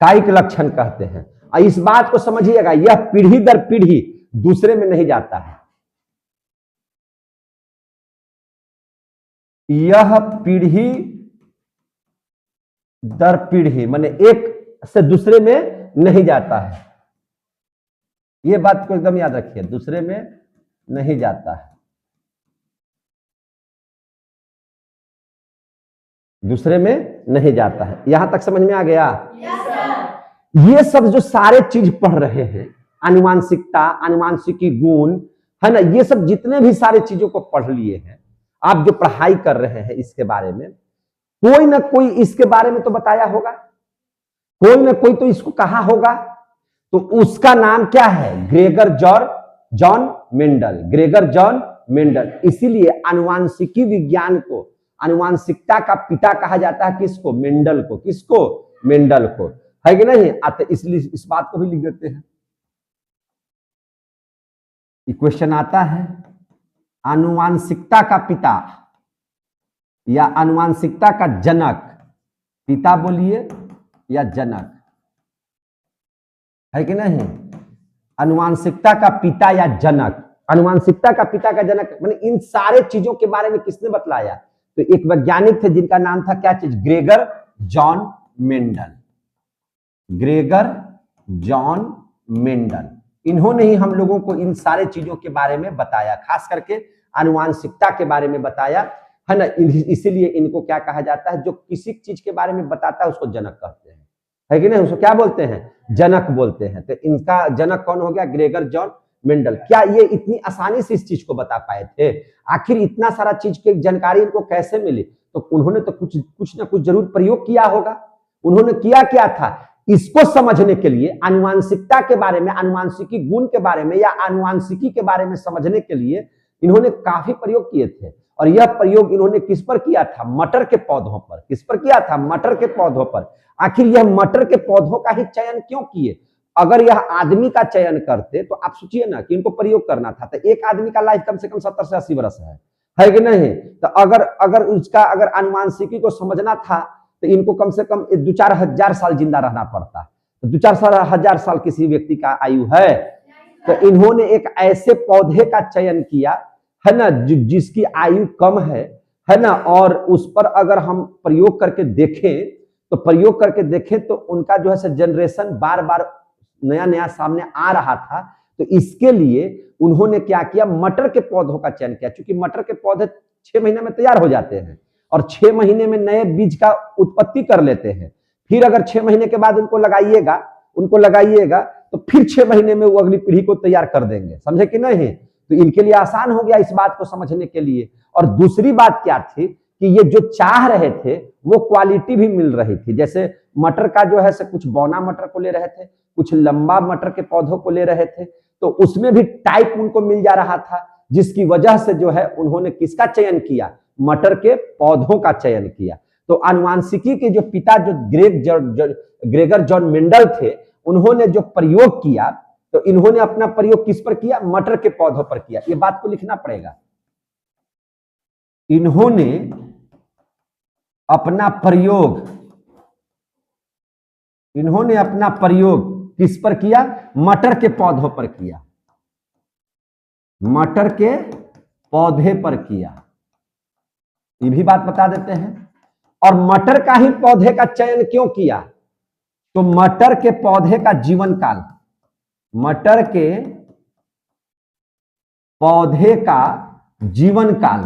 कायिक लक्षण कहते हैं। और इस बात को समझिएगा, यह पीढ़ी दर पीढ़ी दूसरे में नहीं जाता है। यह पीढ़ी दर पीढ़ी माने एक से दूसरे में नहीं जाता है। यह बात को एकदम याद रखिए, दूसरे में नहीं जाता है। दूसरे में नहीं जाता है। यहां तक समझ में आ गया? ये सब जो सारे चीज पढ़ रहे हैं, अनुवांशिकता, अनुवांशिकी गुण, है ना, ये सब जितने भी सारे चीजों को पढ़ लिए हैं, आप जो पढ़ाई कर रहे हैं इसके बारे में, कोई ना कोई इसके बारे में तो बताया होगा, कोई ना कोई तो इसको कहा होगा। तो उसका नाम क्या है? Gregor John Mendel. Gregor John Mendel. इसीलिए अनुवांशिकी विज्ञान को, अनुवांशिकता का पिता कहा जाता है किसको? मेंडल को। किसको? मेंडल को, है कि नहीं? इसलिए इस बात को भी लिख देते हैं। क्वेश्चन आता है, अनुवांशिकता का पिता या अनुवांशिकता का जनक, पिता बोलिए या जनक, है कि नहीं? अनुवांशिकता का पिता या जनक, अनुवांशिकता का पिता का जनक माने इन सारे चीजों के बारे में किसने बतलाया? तो एक वैज्ञानिक थे जिनका नाम था क्या चीज? Gregor John Mendel. Gregor John Mendel, इन्होंने ही हम लोगों को इन सारे चीजों के बारे में बताया, खास करके अनुवांशिकता के बारे में बताया, है ना। इसीलिए इनको क्या कहा जाता है? जो किसी चीज के बारे में बताता है उसको जनक कहते हैं, है कि नहीं? उसको क्या बोलते हैं? जनक बोलते हैं। तो इनका जनक कौन हो गया? Gregor John Mendel. क्या ये इतनी आसानी से इस चीज को बता पाए थे? आखिर इतना सारा चीज की जानकारी इनको कैसे मिली? तो उन्होंने तो कुछ ना कुछ जरूर प्रयोग किया होगा। उन्होंने किया क्या था? इसको समझने के लिए, अनुवांशिकता के बारे में, अनुवांशिकी गुण के बारे में या अनुवांशिकी के बारे में समझने के लिए इन्होंने काफी प्रयोग किए थे। और यह प्रयोग इन्होंने किस पर किया था? मटर के पौधों पर। किस पर किया था? मटर के पौधों पर। आखिर यह मटर के पौधों का ही चयन क्यों किए? अगर यह आदमी का चयन करते तो आप सोचिए ना कि इनको प्रयोग करना था, तो एक आदमी का लाइफ कम से कम 70 से 80 वर्ष है कि नहीं? तो अगर उसका अगर अनुवांशिकी को समझना था तो इनको कम से कम 2-4 हजार साल जिंदा रहना पड़ता। तो 2-4 हजार साल किसी व्यक्ति का आयु है, तो इन्होंने एक ऐसे पौधे का चयन किया, है ना, जिसकी आयु कम है ना, और उस पर अगर हम प्रयोग करके देखें तो उनका जो है जनरेशन बार बार नया नया सामने आ रहा था। तो इसके लिए उन्होंने क्या किया? मटर के पौधों का चयन किया, क्योंकि मटर के पौधे 6 महीने में तैयार हो जाते हैं और 6 महीने में नए बीज का उत्पत्ति कर लेते हैं। फिर अगर 6 महीने के बाद उनको लगाइएगा तो फिर 6 महीने में वो अगली पीढ़ी को तैयार कर देंगे। समझे कि नहीं? तो इनके लिए आसान हो गया इस बात को समझने के लिए। और दूसरी बात क्या थी कि ये जो चाह रहे थे वो क्वालिटी भी मिल रही थी। जैसे मटर का जो है कुछ बौना मटर को ले रहे थे, कुछ लंबा मटर के पौधों को ले रहे थे, तो उसमें भी टाइप उनको मिल जा रहा था, जिसकी वजह से जो है उन्होंने किसका चयन किया? मटर के पौधों का चयन किया। तो अनुवांशिकी के जो पिता जो ग्रेगर जॉन मेंडल थे, उन्होंने जो प्रयोग किया, तो इन्होंने अपना प्रयोग किस पर किया? मटर के पौधों पर किया। ये बात को लिखना पड़ेगा। इन्होंने अपना प्रयोग किस पर किया? मटर के पौधों पर किया। मटर के पौधे पर किया, ये भी बात बता देते हैं। और मटर का ही पौधे का चयन क्यों किया? तो मटर के पौधे का जीवन काल, मटर के पौधे का जीवन काल,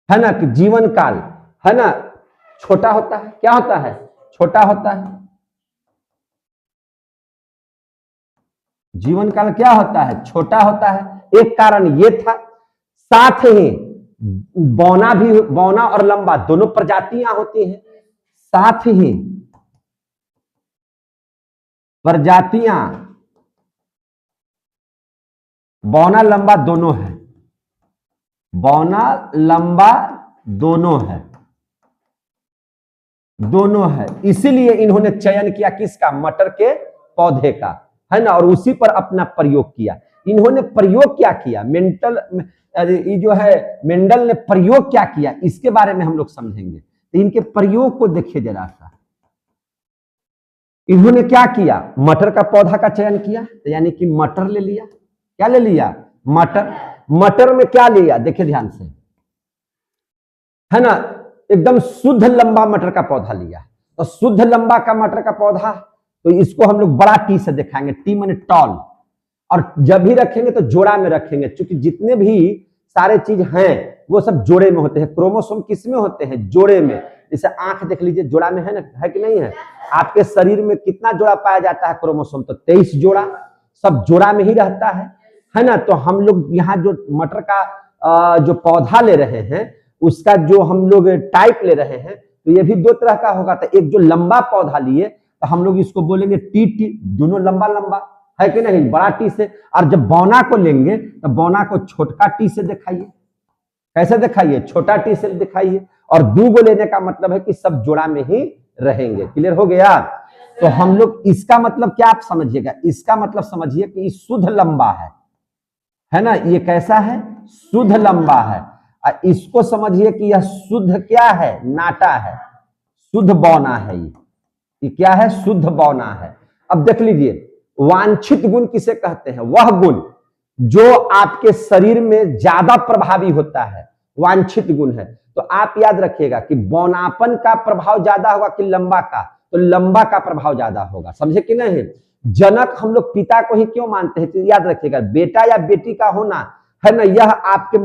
है ना, कि जीवन काल, है ना, छोटा होता है। क्या होता है? छोटा होता है। जीवन काल क्या होता है? छोटा होता है। एक कारण ये था, साथ ही बौना और लंबा दोनों प्रजातियां होती हैं, साथ ही प्रजातियां बौना लंबा दोनों है। बौना लंबा दोनों है, दोनों है। इसीलिए इन्होंने चयन किया किसका? मटर के पौधे का, है ना, और उसी पर अपना प्रयोग किया। इन्होंने प्रयोग क्या किया? ये जो है मेंडल ने प्रयोग क्या किया, इसके बारे में हम लोग समझेंगे। तो इनके प्रयोग को देखिए जरा सा। इन्होंने क्या किया? मटर का पौधा का चयन किया, तो यानी कि मटर ले लिया। क्या ले लिया? मटर। मटर में क्या लिया? देखिए ध्यान से, है ना, एकदम शुद्ध लंबा मटर का पौधा लिया। तो शुद्ध लंबा का मटर का पौधा, तो इसको हम लोग बड़ा टी से दिखाएंगे, टी माने टॉल। और जब भी रखेंगे तो जोड़ा में रखेंगे, क्योंकि जितने भी सारे चीज हैं वो सब जोड़े में होते हैं। क्रोमोसोम किस में होते हैं? जोड़े में। जैसे आंख देख लीजिए, जोड़ा में है ना, है कि नहीं है? आपके शरीर में कितना जोड़ा पाया जाता है क्रोमोसोम? तो 23 जोड़ा, सब जोड़ा में ही रहता है ना। तो हम लोग यहाँ जो मटर का जो पौधा ले रहे हैं, उसका जो हम लोग टाइप ले रहे हैं, तो ये भी दो तरह का होगा। तो एक जो लंबा पौधा लिए तो हम लोग इसको बोलेंगे टी टी, दोनों लंबा लंबा, है कि नहीं, बड़ा टी से। और जब बौना को लेंगे तो बौना को छोटका टी से दिखाइए। कैसे दिखाइए? छोटा टी से दिखाइए। और दो गो लेने का मतलब है कि सब जोड़ा में ही रहेंगे। क्लियर हो गया? तो हम लोग इसका मतलब क्या आप समझिएगा? इसका मतलब समझिए कि शुद्ध लंबा है ना। ये कैसा है? शुद्ध लंबा है। इसको समझिए कि यह शुद्ध क्या है? नाटा है, शुद्ध बौना है। ये क्या है? शुद्ध बौना है। अब देख लीजिए, वांछित गुण किसे कहते हैं? वह गुण जो आपके शरीर में ज्यादा प्रभावी होता है, वांछित गुण है। तो आप याद रखिएगा कि बौनापन का प्रभाव ज्यादा होगा कि लंबा का? तो लंबा का प्रभाव ज्यादा होगा। समझे कि नहीं? जनक हम लोग पिता को ही क्यों मानते हैं? तो याद रखिएगा, बेटा या बेटी का होना, है ना, यह आपके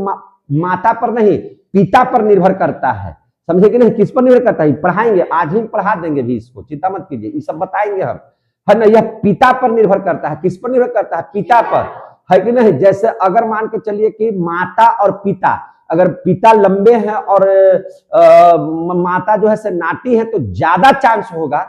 माता पर नहीं, पिता पर निर्भर करता है। समझे कि नहीं? किस पर निर्भर करता है? पढ़ाएंगे, आज ही पढ़ा देंगे भी इसको, चिंता मत कीजिए, ये सब बताएंगे हम, है ना। यह पिता पर निर्भर करता है। किस पर निर्भर करता है? पिता पर, है कि नहीं। जैसे अगर मान के चलिए कि माता और पिता, अगर पिता लंबे हैं और माता जो है से नाटी है, तो ज्यादा चांस होगा,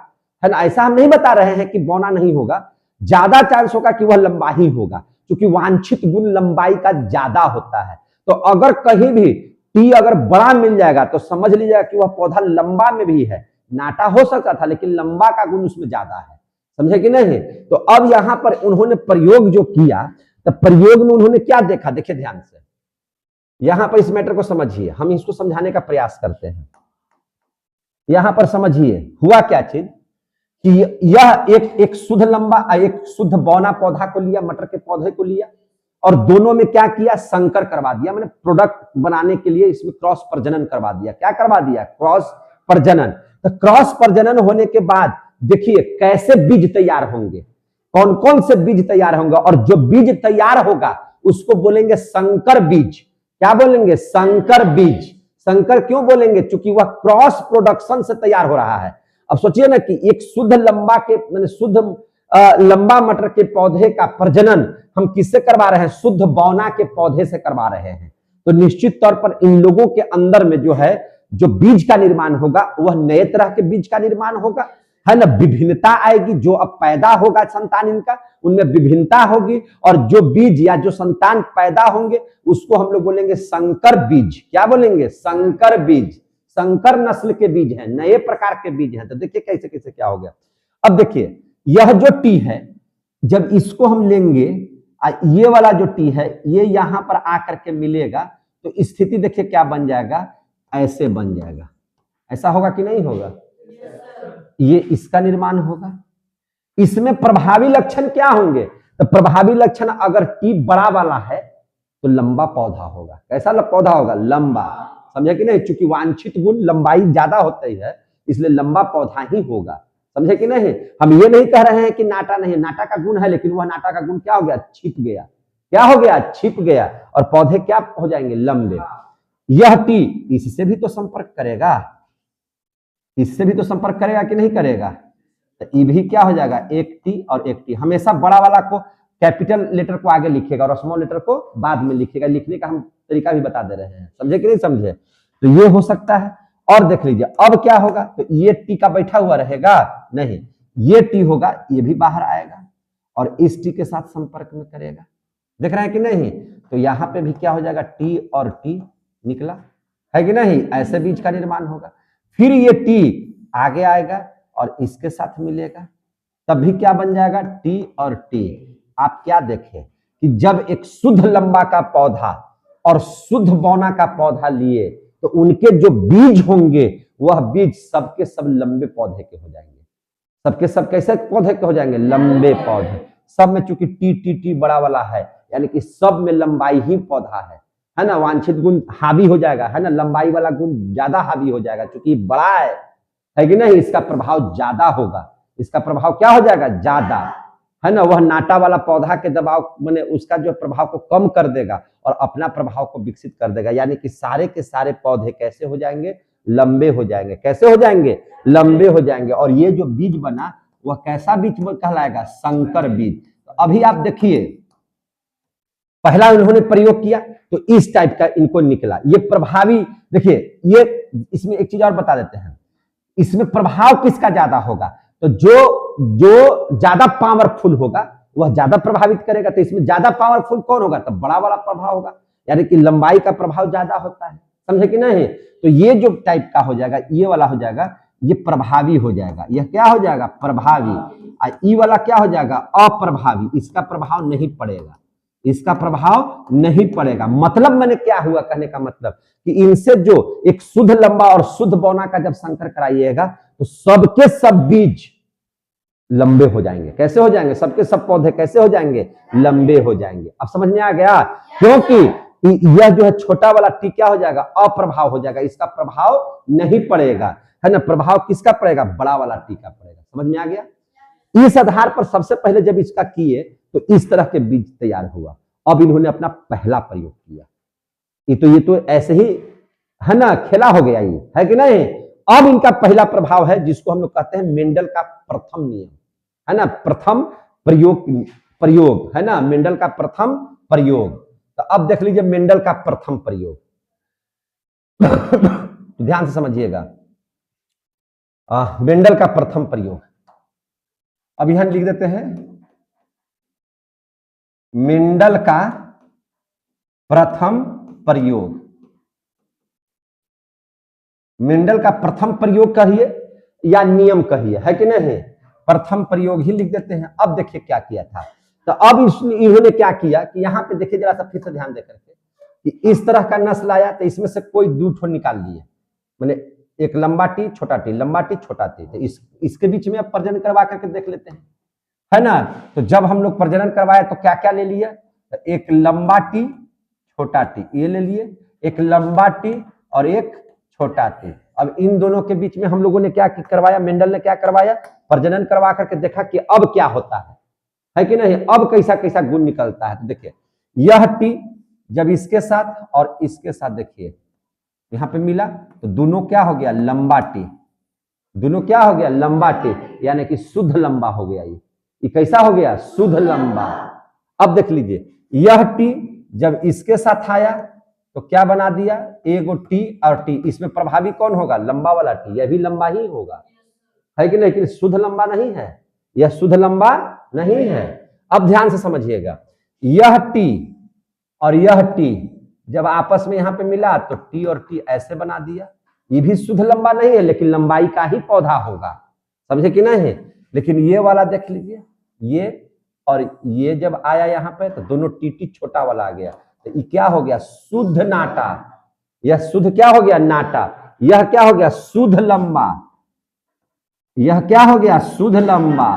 है ना। ऐसा हम नहीं बता रहे हैं कि बौना नहीं होगा, ज्यादा चांस होगा कि वह लंबा ही होगा, क्योंकि वांछित गुण लंबाई का ज्यादा होता है। तो अगर कहीं भी टी अगर बड़ा मिल जाएगा तो समझ लीजिएगा कि वह पौधा लंबा में भी है। नाटा हो सकता था, लेकिन लंबा का गुण उसमें ज्यादा है। समझे कि नहीं? तो अब यहां पर उन्होंने प्रयोग जो किया, तो प्रयोग में उन्होंने क्या देखा? देखिए ध्यान से, यहां पर इस मैटर को समझिए, हम इसको समझाने का प्रयास करते हैं। यहां पर समझिए हुआ क्या चीज कि यह एक शुद्ध लंबा, एक शुद्ध बौना पौधा को लिया, मटर के पौधे को लिया, और दोनों में क्या किया? संकर करवा दिया। मैंने प्रोडक्ट बनाने के लिए इसमें क्रॉस प्रजनन करवा दिया। क्या करवा दिया? क्रॉस प्रजनन। तो क्रॉस प्रजनन होने के बाद देखिए कैसे बीज तैयार होंगे, कौन कौन से बीज तैयार होंगे, और जो बीज तैयार होगा उसको बोलेंगे संकर बीज। क्या बोलेंगे? संकर बीज। संकर क्यों बोलेंगे? क्योंकि वह क्रॉस प्रोडक्शन से तैयार हो रहा है। अब सोचिए ना कि एक शुद्ध लंबा के, मैंने शुद्ध लंबा मटर के पौधे का प्रजनन हम किससे करवा रहे हैं? शुद्ध बौना के पौधे से करवा रहे हैं। तो निश्चित तौर पर इन लोगों के अंदर में जो है, जो बीज का निर्माण होगा, वह नए तरह के बीज का निर्माण होगा, है ना। विभिन्नता आएगी, जो अब पैदा होगा संतान इनका, उनमें विभिन्नता होगी, और जो बीज या जो संतान पैदा होंगे उसको हम लोग बोलेंगे संकर बीज। क्या बोलेंगे? संकर बीज। संकर नस्ल के बीज हैं, नए प्रकार के बीज हैं। तो देखिए कैसे कैसे क्या हो गया। अब देखिए, यह जो टी है, जब इसको हम लेंगे, ये वाला जो टी है, ये यहां पर आकर के मिलेगा, तो स्थिति देखिए क्या बन जाएगा? ऐसे बन जाएगा। ऐसा होगा कि नहीं होगा? ये इसका निर्माण होगा। इसमें प्रभावी लक्षण क्या होंगे? तो प्रभावी लक्षण, अगर टी बड़ा वाला है तो लंबा पौधा होगा। कैसा पौधा होगा? लंबा। समझे कि नहीं? चूंकि वांछित गुण लंबाई ज्यादा होती है, इसलिए लंबा पौधा ही होगा। समझे कि नहीं? हम ये नहीं कह रहे हैं कि नाटा नहीं, नाटा का गुण है, लेकिन वह नाटा का गुण क्या हो गया? छिप गया। क्या हो गया? छिप गया, और पौधे क्या हो जाएंगे? लंबे। यह टी इससे भी तो संपर्क करेगा, इससे भी तो संपर्क करेगा कि नहीं करेगा? तो ये भी क्या हो जाएगा? एक टी और एक टी। हमेशा बड़ा वाला को, कैपिटल लेटर को आगे लिखेगा और स्मॉल लेटर को बाद में लिखेगा। लिखने का हम तरीका भी बता दे रहे हैं। समझे कि नहीं समझे? तो ये हो सकता है। और देख लीजिए अब क्या होगा, तो ये टी का बैठा हुआ रहेगा नहीं, ये टी होगा, ये भी बाहर आएगा और इस टी के साथ संपर्क में करेगा। देख रहे हैं कि नहीं? तो यहाँ पे भी क्या हो जाएगा, टी और टी निकला, है कि नहीं? ऐसे बीज का निर्माण होगा। फिर ये टी आगे आएगा और इसके साथ मिलेगा, तब भी क्या बन जाएगा, टी और टी। आप क्या देखें कि जब एक शुद्ध लंबा का पौधा और शुद्ध बौना का पौधा लिए तो उनके जो बीज होंगे वह बीज सबके सब लंबे पौधे के हो जाएंगे। सबके सब कैसे पौधे के हो जाएंगे, लंबे पौधे। सब में चूंकि टी टी टी बड़ा वाला है, यानी कि सब में लंबाई ही पौधा है ना, वांछित गुण हावी हो जाएगा, है ना, लंबाई वाला गुण ज्यादा हावी हो जाएगा, क्योंकि बड़ा है कि नहीं? इसका प्रभाव ज्यादा होगा, इसका प्रभाव क्या हो जाएगा, ज्यादा, है ना। वह नाटा वाला पौधा के दबाव माने उसका जो प्रभाव को कम कर देगा और अपना प्रभाव को विकसित कर देगा, यानी कि सारे के सारे पौधे कैसे हो जाएंगे, लंबे हो जाएंगे। कैसे हो जाएंगे, लंबे हो जाएंगे। और ये जो बीज बना वह कैसा बीज कहलाएगा, संकर बीज। तो अभी आप देखिए, पहला उन्होंने प्रयोग किया तो इस टाइप का इनको निकला, ये प्रभावी। देखिए ये, इसमें एक चीज और बता देते हैं, इसमें प्रभाव किसका ज्यादा होगा, तो जो ज्यादा पावरफुल होगा वह ज्यादा प्रभावित करेगा। तो इसमें ज्यादा पावरफुल कौन होगा, तो बड़ा वाला प्रभाव होगा, यानी कि लंबाई का प्रभाव ज्यादा होता है, समझे कि नहीं? तो ये जो टाइप का हो जाएगा, ये वाला हो जाएगा, ये प्रभावी हो जाएगा। यह क्या हो जाएगा, प्रभावी। और ई वाला क्या हो जाएगा, अप्रभावी। इसका प्रभाव नहीं पड़ेगा, इसका प्रभाव नहीं पड़ेगा। मतलब मैंने क्या हुआ, कहने का मतलब कि इनसे जो एक शुद्ध लंबा और शुद्ध बौना का जब संकर कराइएगा तो सबके सब बीज लंबे हो जाएंगे। कैसे हो जाएंगे, सबके सब पौधे कैसे हो जाएंगे, लंबे हो जाएंगे। अब समझ में आ गया? क्योंकि यह जो है छोटा वाला टी क्या हो जाएगा, अप्रभाव हो जाएगा, इसका प्रभाव नहीं पड़ेगा, है ना। प्रभाव किसका पड़ेगा, बड़ा वाला टी का पड़ेगा। समझ में आ गया? इस आधार पर सबसे पहले जब इसका किए तो इस तरह के बीज तैयार हुआ। अब इन्होंने अपना पहला प्रयोग किया, ये तो ऐसे ही है ना, खेला हो गया, ये है कि नहीं? अब इनका पहला प्रभाव है जिसको हम लोग कहते हैं मेंडल का प्रथम नियम, है ना, प्रथम प्रयोग है ना, मेंडल का प्रथम प्रयोग। तो अब देख लीजिए मेंडल का प्रथम प्रयोग। तो ध्यान से समझिएगा, मेंडल का प्रथम प्रयोग। अब यहां लिख देते हैं मेंडल का प्रथम प्रयोग। मेंडल का प्रथम प्रयोग कहिए या नियम कहिए, है कि नहीं? प्रथम प्रयोग ही लिख देते हैं। अब देखिए क्या किया था। तो अब इन्होंने क्या किया कि यहाँ पे देखिए, जरा सा फिर से ध्यान देकर के, कि इस तरह का नस्ल लाया तो इसमें से कोई दो ठो निकाल लिए, मैंने एक लंबा टी छोटा टी, लंबा टी छोटा टी। तो इसके बीच में अब प्रजनन करवा करके देख लेते हैं, है ना। तो जब हम लोग प्रजनन करवाए तो क्या क्या ले लिया, तो एक लंबा टी छोटा टी ये ले लिए, एक लंबा टी और एक छोटा टी। अब इन दोनों के बीच में हम लोगों ने क्या करवाया, मेंडल ने क्या करवाया, प्रजनन करवा करके देखा कि अब क्या होता है कि नहीं, अब कैसा कैसा गुण निकलता है। तो देखिए यह टी जब इसके साथ और इसके साथ देखिए यहां पे मिला तो दोनों क्या हो गया, लंबा टी। दोनों क्या हो गया, लंबा टी, यानी कि शुद्ध लंबा हो गया। ये कैसा हो गया, शुद्ध लंबा। अब देख लीजिए यह टी जब इसके साथ आया तो क्या बना दिया, एगो टी और टी। इसमें प्रभावी कौन होगा, लंबा वाला टी। यह भी लंबा ही होगा, है कि नहीं? लेकिन शुद्ध लंबा नहीं है, यह शुद्ध लंबा नहीं है। अब ध्यान से समझिएगा, यह टी और यह टी जब आपस में यहां पे मिला तो टी और टी ऐसे बना दिया। ये भी शुद्ध लंबा नहीं है, लेकिन लंबाई का ही पौधा होगा, समझे कि नहीं? लेकिन ये वाला देख लीजिए, ये और ये जब आया यहाँ पे तो दोनों टी टी छोटा वाला आ गया। तो ये क्या हो गया, शुद्ध नाटा। यह शुद्ध क्या हो गया, नाटा। यह क्या हो गया, शुद्ध लंबा। यह क्या हो गया, शुद्ध लंबा।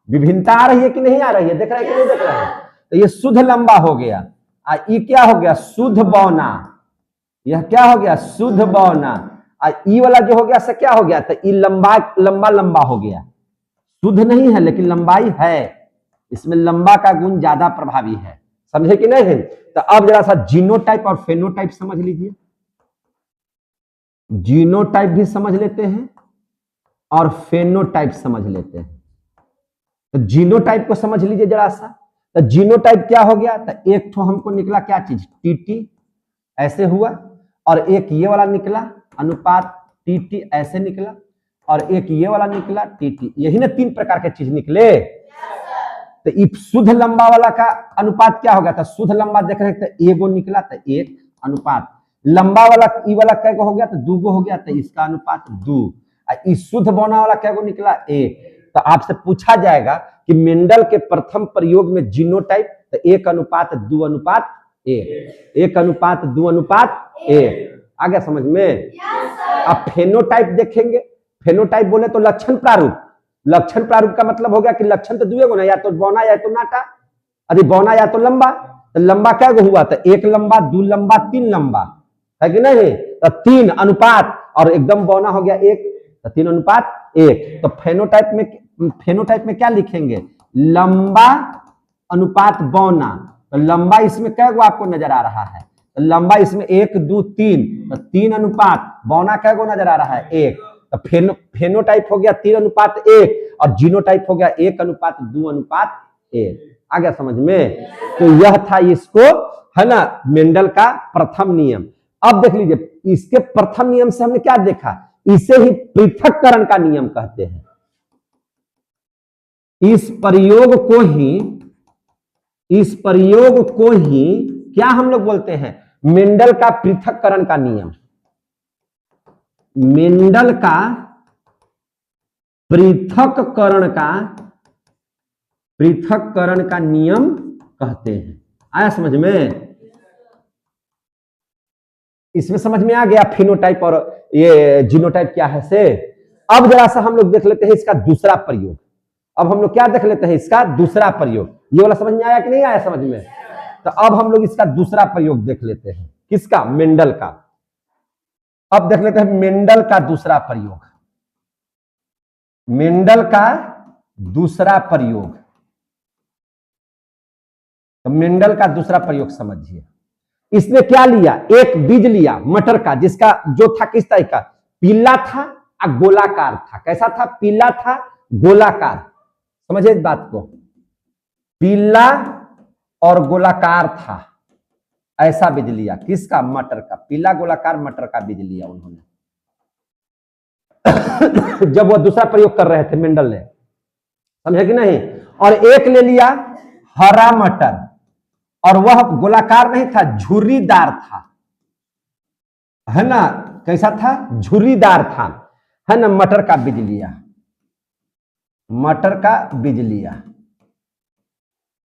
विभिन्नता आ रही है कि नहीं आ रही है, देख रहे हैं कि नहीं देख रहे हैं? तो ये शुद्ध लंबा हो गया। ये क्या हो गया, शुद्ध बौना। यह क्या हो गया, शुद्ध बौना। ई वाला जो हो गया से क्या हो गया, तो ये लंबा लंबा लंबा हो गया। शुद्ध नहीं है लेकिन लंबाई है, इसमें लंबा का गुण ज्यादा प्रभावी है, समझे कि नहीं? तो अब जरा सा जीनोटाइप और फेनोटाइप समझ लीजिए। जीनोटाइप भी समझ लेते हैं और फेनोटाइप समझ लेते हैं। तो जीनोटाइप को समझ लीजिए जरा सा। तो जीनोटाइप क्या हो गया, तो एक तो हमको निकला क्या चीज, टीटी ऐसे हुआ, और एक ये वाला निकला अनुपात टीटी ऐसे निकला, और एक ये वाला निकला टीटी। यही ना तीन प्रकार के चीज निकले। तो ई शुद्ध लंबा वाला का अनुपात क्या हो गया था? शुद्ध लंबा देख रहे थे, एगो निकला था, 1 अनुपात लंबा वाला ई वाला कै गो हो गया? तो 2 गो हो गया, तो इसका अनुपात 2। इस शुद्ध बौना वाला कै गो निकला? 1। तो आपसे पूछा जाएगा कि मेंडल के प्रथम प्रयोग में जीनोटाइप, तो 1 अनुपात 2 अनुपात 1, 1 अनुपात 2 अनुपात 1। आ गया समझ में? अब फेनोटाइप देखेंगे। फेनोटाइप बोले तो लक्षण प्रारूप। लक्षण प्रारूप का मतलब हो गया कि लक्षण तो दुए गो ना, या तो बौना या तो नाटा। अरे बौना या तो लंबा, तो लंबा क्या गो हुआ? तो 1 लंबा, 2 लंबा, 3 लंबा, है कि नहीं? तो 3 अनुपात और एकदम बौना हो गया 1, तो 3 अनुपात 1। तो फेनोटाइप में क्या लिखेंगे? लंबा अनुपात बौना। तो लंबा इसमें क्या गो आपको नजर आ रहा है? तो लंबा इसमें 1 2 3, तो 3 अनुपात बौना क्या गो नजर आ रहा है? 1। तो फेनोटाइप हो गया 3 अनुपात 1 और जीनोटाइप हो गया 1 अनुपात 2 अनुपात 1। आ गया समझ में? तो यह था इसको, है ना, मेंडल का प्रथम नियम। अब देख लीजिए, इसके प्रथम नियम से हमने क्या देखा? इसे ही पृथक्करण का नियम कहते हैं। इस प्रयोग को ही क्या हम लोग बोलते हैं? मेंडल का पृथक्करण का नियम। मेंडल का पृथक्करण का नियम कहते हैं। आया समझ में? इसमें समझ में आ गया फेनोटाइप और ये जीनोटाइप क्या है से। अब जरा सा हम लोग देख लेते हैं इसका दूसरा प्रयोग। अब हम लोग क्या देख लेते हैं? इसका दूसरा प्रयोग। ये वाला समझ में आया कि नहीं आया समझ में? तो अब हम लोग इसका दूसरा प्रयोग देख लेते हैं। किसका? मेंडल का। अब देख लेते हैं मेंडल का दूसरा प्रयोग। मेंडल का दूसरा प्रयोग। तो मेंडल का दूसरा प्रयोग समझिए। इसने क्या लिया? एक बीज लिया मटर का, जिसका जो था किस तरह का? पीला था और गोलाकार था। कैसा था? पीला था, गोलाकार। समझिए इस बात को, पीला और गोलाकार था। ऐसा बीज लिया किसका? मटर का। पीला गोलाकार मटर का बीज लिया उन्होंने। जब वो दूसरा प्रयोग कर रहे थे मेंडल ने, समझे कि नहीं? और एक ले लिया हरा मटर, और वह गोलाकार नहीं था, झुर्रीदार था, है ना? कैसा था? झुर्रीदार था, है ना? मटर का बीज लिया, मटर का बीज लिया,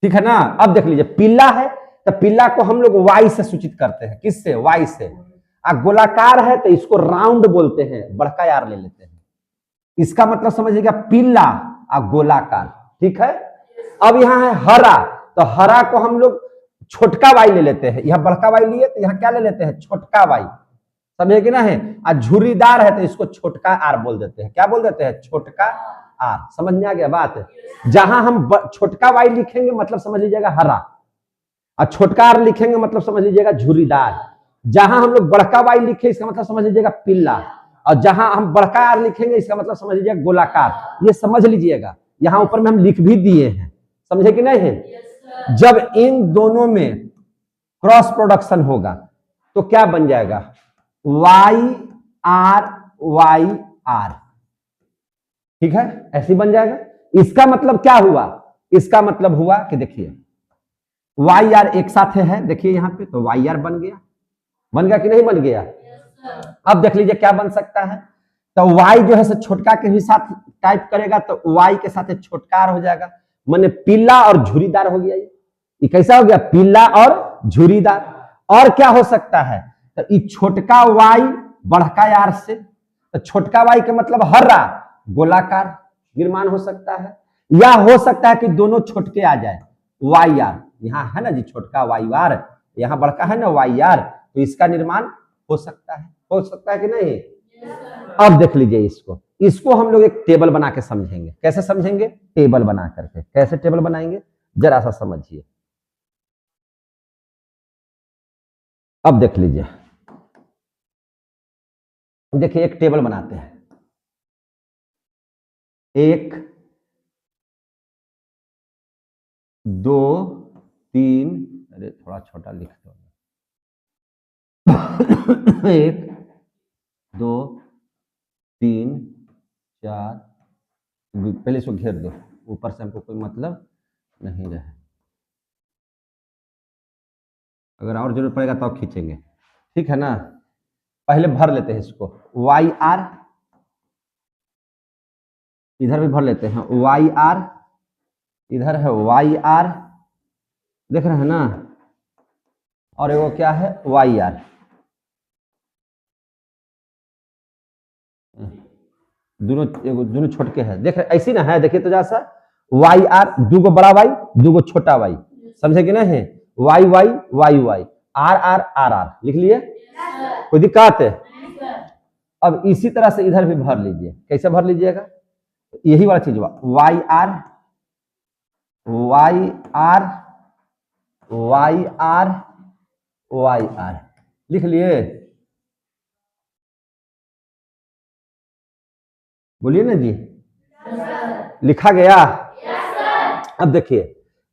ठीक है ना? अब देख लीजिए, पीला है तो पीला को हम लोग वाई से सूचित करते हैं। किससे? वाई से। गोलाकार है तो इसको राउंड बोलते हैं, बड़का यार ले लेते हैं। इसका मतलब समझिएगा पीला और गोलाकार, ठीक है? अब यहां है हरा, तो हरा को हम लोग छोटका वाई ले लेते हैं। यहां बड़का वाई लिए तो यहां क्या ले लेते हैं? छोटका वाई, समझे कि ना है? और झुर्रीदार है तो इसको छोटका आर बोल देते हैं। क्या बोल देते हैं? छोटका आर। समझ में आ गया बात? जहां हम छोटका वाई लिखेंगे मतलब समझ लीजिएगा हरा, और छोटका आर लिखेंगे मतलब समझ लीजिएगा झुर्रीदार। जहां हम लोग बड़का वाई लिखे इसका मतलब समझ लीजिएगा पीला, और जहां हम बड़का आर लिखेंगे इसका मतलब समझ लीजिएगा गोलाकार। ये समझ लीजिएगा, यहां ऊपर में हम लिख भी दिए हैं, समझे कि नहीं है? जब इन दोनों में क्रॉस प्रोडक्शन होगा तो क्या बन जाएगा? वाई आर, ठीक है? ऐसे बन जाएगा। इसका मतलब क्या हुआ? इसका मतलब हुआ कि देखिए वाई आर एक साथ है, देखिए यहां पे, तो वाई आर बन गया। बन गया कि नहीं बन गया? अब देख लीजिए क्या बन सकता है। तो वाई जो है छोटका के भी साथ टाइप करेगा तो वाई के साथ छोटकार हो जाएगा, माने पीला और झुरीदार हो गया। ये कैसा हो गया? पीला और झुरीदार। और क्या हो सकता है? तो ये छोटका वाई बड़का यार से, तो छोटका वाई के मतलब हरा गोलाकार निर्माण हो सकता है, या हो सकता है कि दोनों छोटके आ जाए, वाई आर। यहाँ है ना जी छोटका वाई आर, यहाँ बड़का है ना वाई आर, तो इसका निर्माण हो सकता है कि नहीं? अब देख लीजिए इसको हम लोग एक टेबल बना के समझेंगे। कैसे समझेंगे? टेबल बना करके। कैसे टेबल बनाएंगे जरा सा समझिए। अब देख लीजिए, देखिए एक टेबल बनाते हैं। 1 2 3, अरे थोड़ा छोटा लिख दो। 1 2 3 4, पहले इसको घेर दो, ऊपर से हमको कोई मतलब नहीं रहे, अगर और जरूरत पड़ेगा तो खींचेंगे, ठीक है ना। पहले भर लेते हैं इसको, वाई आर, इधर भी भर लेते हैं वाई आर, इधर है वाई आर, देख रहे हैं ना, और एगो क्या है वाई आर, दोनों छोटके हैं, देख रहे ऐसी ना है, देखिए तो जैसा वाई आर, दूगो बड़ा वाई दूगो छोटा वाई, समझे कि नहीं, Y Y Y Y, R R R R, लिख लिए, कोई दिक्कत है। अब इसी तरह से इधर भी भर लीजिए, कैसे भर लीजिएगा, यही वाला चीज Y R Y R Y R Y R, लिख लिए, बोलिए ना जी, लिखा गया। अब देखिए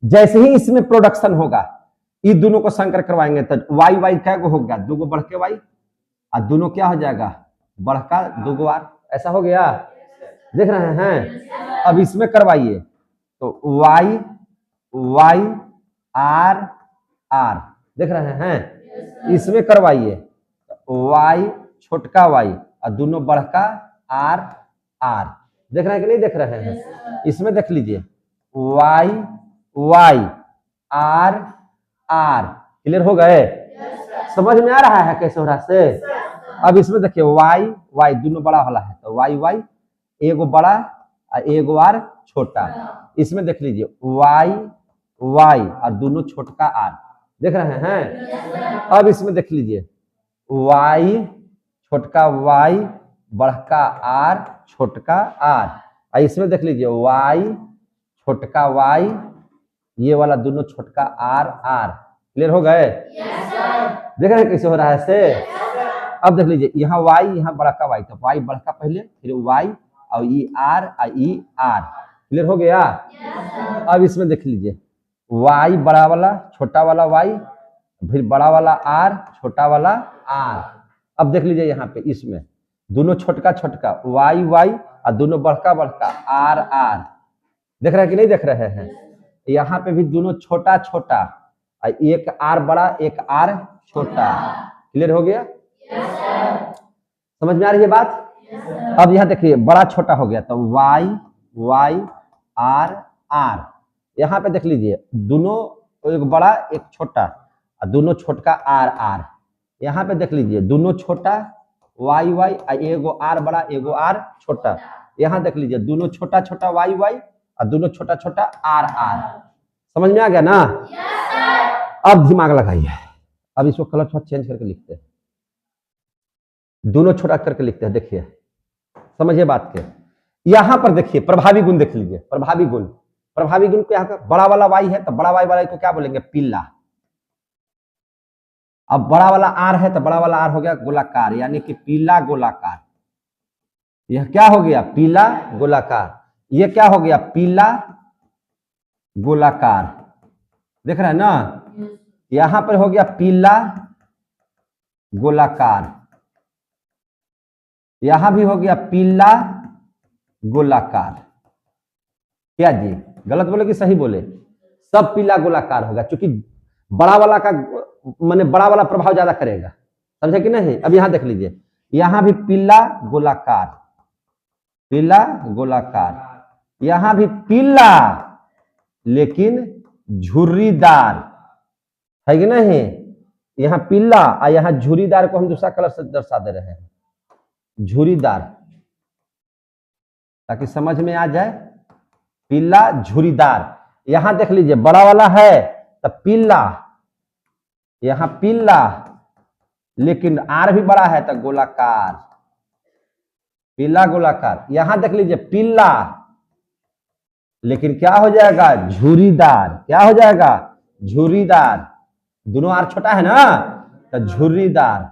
जैसे ही इसमें प्रोडक्शन होगा, इन दोनों को संकर करवाएंगे तो वाई वाई क्या हो गया, दूगो बढ़ के वाई, और दोनों क्या हो जाएगा, बढ़का दूगो आर, ऐसा हो गया, देख रहे हैं। अब इसमें करवाइए तो वाई वाई आर आर, देख रहे हैं, इसमें करवाइए वाई छोटका वाई और दोनों बढ़का आर आर, देख रहे हैं कि नहीं देख रहे हैं। इसमें देख लीजिए Y Y R R, clear हो गए, समझ में आ रहा है कैसे हो रहा से। अब इसमें देखिए वाई वाई दोनों बड़ा वाला है तो वाई वाई, एगो बड़ा और एगो आर छोटा, इसमें देख लीजिए वाई वाई और दोनों छोटका आर, देख रहे हैं। अब इसमें देख लीजिए वाई छोटका वाई बढ़का आर छोटका आर, और इसमें देख लीजिए वाई छोटका वाई, ये वाला दोनों छोटका आर आर, क्लियर हो गए, देख रहे हैं कैसे हो रहा है से। अब देख लीजिए यहाँ वाई यहाँ बड़का वाई, तो वाई बड़का पहले, फिर वाई और ई आर और ई आर, क्लियर हो गया। अब इसमें देख लीजिए वाई बड़ा वाला छोटा वाला वाई, फिर बड़ा वाला आर छोटा वाला आर। अब देख लीजिए यहाँ पे इसमें दोनों छोटका छोटका वाई वाई और दोनों बढ़का बढ़का आर आर, देख रहे हैं कि नहीं देख रहे हैं। यहाँ पे भी दोनों छोटा छोटा, एक आर बड़ा एक आर छोटा, क्लियर हो गया, समझ में आ रही है बात। अब यहाँ देखिए बड़ा छोटा हो गया तो वाई वाई आर आर, यहाँ पे देख लीजिए दोनों, एक बड़ा एक छोटा और दोनों छोटका आर आर, यहाँ पे देख लीजिए दोनों छोटा वाई वाई, एगो आर बड़ा एगो आर छोटा, यहाँ देख लीजिए दोनों छोटा छोटा वाई वाई और दोनों छोटा छोटा आर आर, समझ में आ गया ना। अब दिमाग लगाइए, अब इसको कलर थोड़ा चेंज करके लिखते हैं, दोनों छोटा करके लिखते हैं, देखिए समझिए बात के। यहां पर देखिए प्रभावी गुण देख लीजिए, प्रभावी गुण, प्रभावी गुण को यहाँ का बड़ा वाला वाई है तो बड़ा वाई वाला को क्या बोलेंगे, पीला। अब बड़ा वाला आर है तो बड़ा वाला आर हो गया गोलाकार, यानी कि पीला गोलाकार, यह क्या हो गया पीला गोलाकार, ये क्या हो गया पीला गोलाकार, देख रहे हैं ना, यहां पर हो गया पीला गोलाकार, यहां भी हो गया पीला गोलाकार, क्या जी गलत बोले कि सही बोले, सब पीला गोलाकार होगा, क्योंकि बड़ा वाला का माने बड़ा वाला प्रभाव ज्यादा करेगा, समझे कि नहीं। अब यहां देख लीजिए यहां भी पीला गोलाकार, पीला गोलाकार, यहां भी पीला लेकिन झुर्रीदार है कि नहीं, यहां पीला और यहां झुर्रीदार को हम दूसरा कलर से दर्शा दे रहे हैं, झुर्रीदार, ताकि समझ में आ जाए, पीला झुर्रीदार। यहां देख लीजिए बड़ा वाला है तो पीला, यहां पीला लेकिन आर भी बड़ा है तो गोलाकार, पीला गोलाकार। यहां देख लीजिए पीला लेकिन क्या हो जाएगा झुर्रीदार, क्या हो जाएगा झुर्रीदार, दोनों आर छोटा है ना तो झुर्रीदार,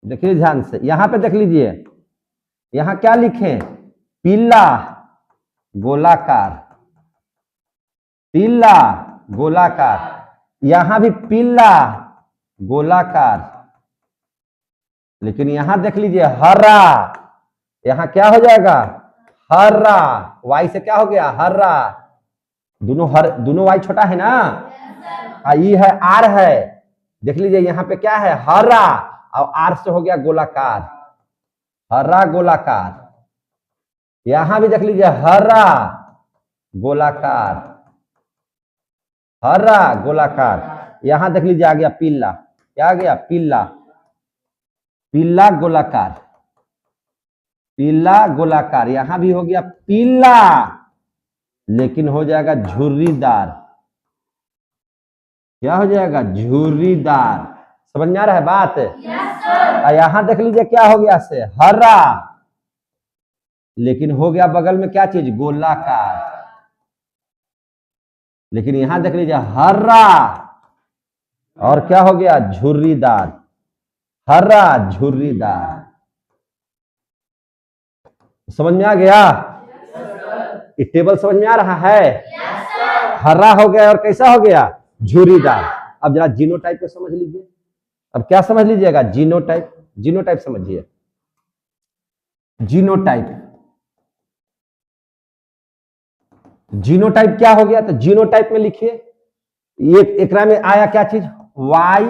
देखिए ध्यान से। यहां पे देख लीजिए यहां क्या लिखे पीला गोलाकार, पीला गोलाकार, यहां भी पीला गोलाकार, लेकिन यहां देख लीजिए हरा, यहां क्या हो जाएगा हरा, वाई से क्या हो गया हरा, दोनों वाई छोटा है ना, ई है आर है, देख लीजिए यहाँ पे क्या है, हरा, और आर से हो गया गोलाकार, हरा गोलाकार, यहां भी देख लीजिए हरा गोलाकार, हरा गोलाकार, यहां देख लीजिए आ गया पीला, क्या आ गया, पीला, पीला गोलाकार, पीला गोलाकार, यहां भी हो गया पीला, लेकिन हो जाएगा झुर्रीदार, क्या हो जाएगा, झुर्रीदार। समझ में आ रहा है बात? yes, यहां देख लीजिए क्या हो गया से हरा, लेकिन हो गया बगल में क्या चीज, गोलाकार, लेकिन यहां देख लीजिए हरा और क्या हो गया, झुर्रीदार, हरा झुर्रीदार। समझ में आ गया? ये टेबल समझ में आ रहा है? हरा हो गया और कैसा हो गया, झुर्रीदार। अब जरा जीनोटाइप को समझ लीजिए। अब क्या समझ लीजिएगा, जीनोटाइप, जीनोटाइप समझिए। जीनोटाइप, जीनोटाइप क्या हो गया, तो जीनोटाइप में लिखिए, एक में आया क्या चीज, वाई,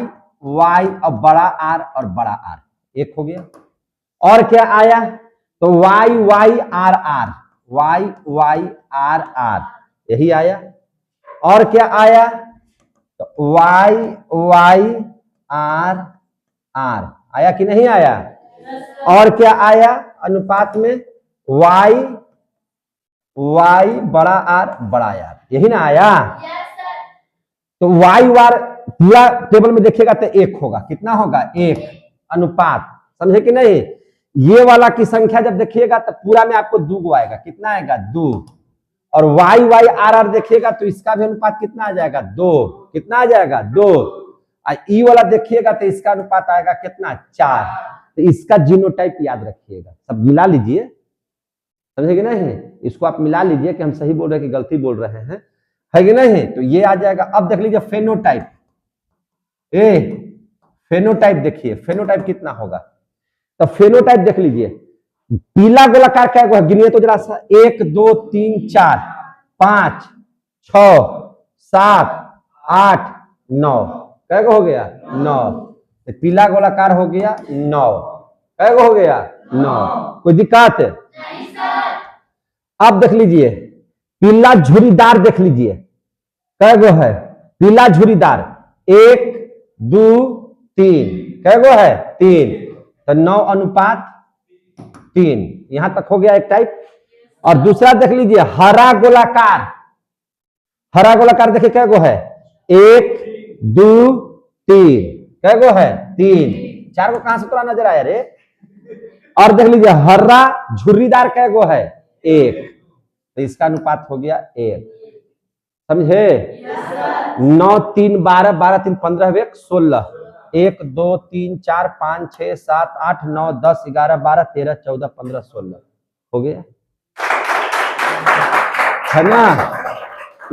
वाई और बड़ा आर और बड़ा आर, एक हो गया। और क्या आया, तो Y Y R R, Y Y R R, यही आया। और क्या आया, तो वाई वाई आर आर, आया कि नहीं आया? और क्या आया अनुपात में, वाई वाई बड़ा आर बड़ा आर, यही ना आया? तो वाई वार पूरा टेबल में देखिएगा तो एक होगा, कितना होगा, एक, अनुपात, समझे कि नहीं? ये वाला की संख्या जब देखिएगा तो पूरा में आपको दो आएगा, कितना आएगा, दो। और वाई वाई आर आर देखिएगा तो इसका भी अनुपात कितना आ जाएगा, दो, कितना आ जाएगा, दो। और ई वाला देखिएगा तो इसका अनुपात आएगा कितना, चार। तो इसका जीनोटाइप याद रखिएगा, सब मिला लीजिए, समझे कि नहीं? इसको आप मिला लीजिए कि हम सही बोल रहे हैं कि गलती बोल रहे हैं, है कि नहीं? तो ये आ जाएगा। अब देख लीजिए फेनोटाइप, फेनोटाइप देखिए, फेनोटाइप कितना होगा, तो फेनोटाइप देख लीजिए, पीला गोलाकार क्या है, गिनिए तो जरा सा, 1 2 3 4 5 6 7 8 9, कैगो हो गया, 9। तो पीला गोलाकार हो गया 9, कैगो हो गया, 9। कोई दिक्कत? अब देख लीजिए पीला झुरीदार, देख लीजिए कैगो है पीला झुरीदार, 1 2 3, कैगो है, 3। तो 9 अनुपात 3, यहां तक हो गया एक टाइप। और दूसरा देख लीजिए हरा गोलाकार, हरा गोलाकार देखिए कैगो है, 1 2 3, कैगो है, 3। 4 को कहां से तोड़ा नजर आया रे? और देख लीजिए हरा झुर्रीदार कैगो है, 1। तो इसका अनुपात हो गया 1, समझे? 9 3 12, 12 3 15, 16, 1 2 3 4 5 6 7 8 9 10 11 12 13 14 15 16 हो गया, है ना?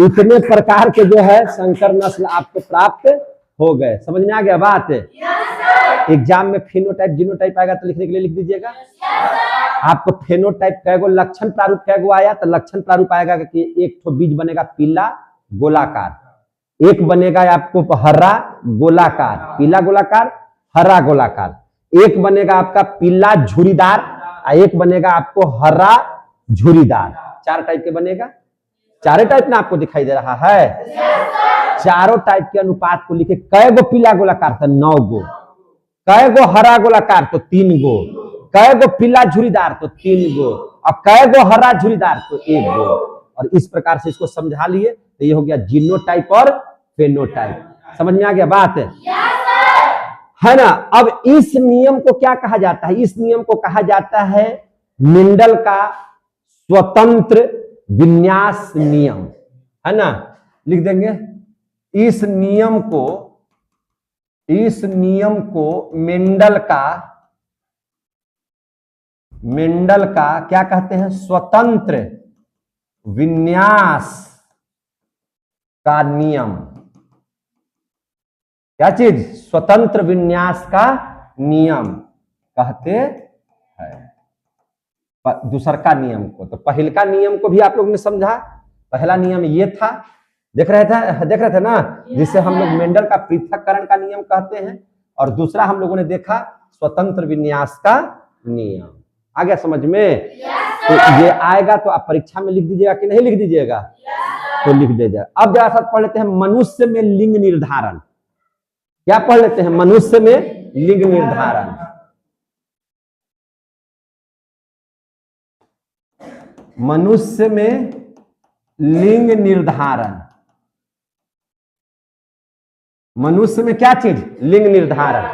इतने प्रकार के जो है संकर नस्ल आपको प्राप्त हो गए। समझ में आ गया बात? एग्जाम में फेनोटाइप जीनोटाइप आएगा तो लिखने के लिए लिख दीजिएगा। आपको फेनोटाइप कैगो, लक्षण प्रारूप कैगो आया, तो लक्षण प्रारूप आएगा कि एक तो बीज बनेगा पीला गोलाकार, एक बनेगा आपको हरा गोलाकार, पीला गोलाकार हरा गोलाकार, एक बनेगा आपका पीला झुरीदार और एक बनेगा आपको हरा झुरीदार। 4 टाइप के बनेगा, चारों टाइप में आपको दिखाई दे रहा है। चारों टाइप के अनुपात को लिखे, कै गो पीला गोलाकार तो 9 गो, कै गो हरा गोलाकार तो 3 गो, कै गो पीला झुरीदार तो 3 गो, और कै गो हरा झुरीदार तो 1 गो। और इस प्रकार से इसको समझा लिए तो ये हो गया जीनोटाइप और फेनोटाइप। समझ में आ गया बात? है ना? अब इस नियम को क्या कहा जाता है? इस नियम को कहा जाता है मेंडल का स्वतंत्र विन्यास नियम, है ना? लिख देंगे इस नियम को मेंडल का क्या कहते हैं? स्वतंत्र विन्यास का नियम। क्या चीज? स्वतंत्र विन्यास का नियम कहते हैं। दूसर का नियम को, तो पहल का नियम को भी आप लोग ने समझा, पहला नियम ये था, देख रहे थे ना, जिसे हम लोग मेंडल का पृथक्करण का नियम कहते हैं। और दूसरा हम लोगों ने देखा स्वतंत्र विन्यास का नियम। आ गया समझ में? तो ये आएगा तो आप परीक्षा में लिख दीजिएगा कि नहीं लिख दीजिएगा? तो लिख दीजिएगा। अब जरा सा पढ़ लेते हैं मनुष्य में लिंग निर्धारण। क्या पढ़ लेते हैं? मनुष्य में लिंग निर्धारण। मनुष्य में लिंग निर्धारण। मनुष्य में क्या चीज? लिंग निर्धारण।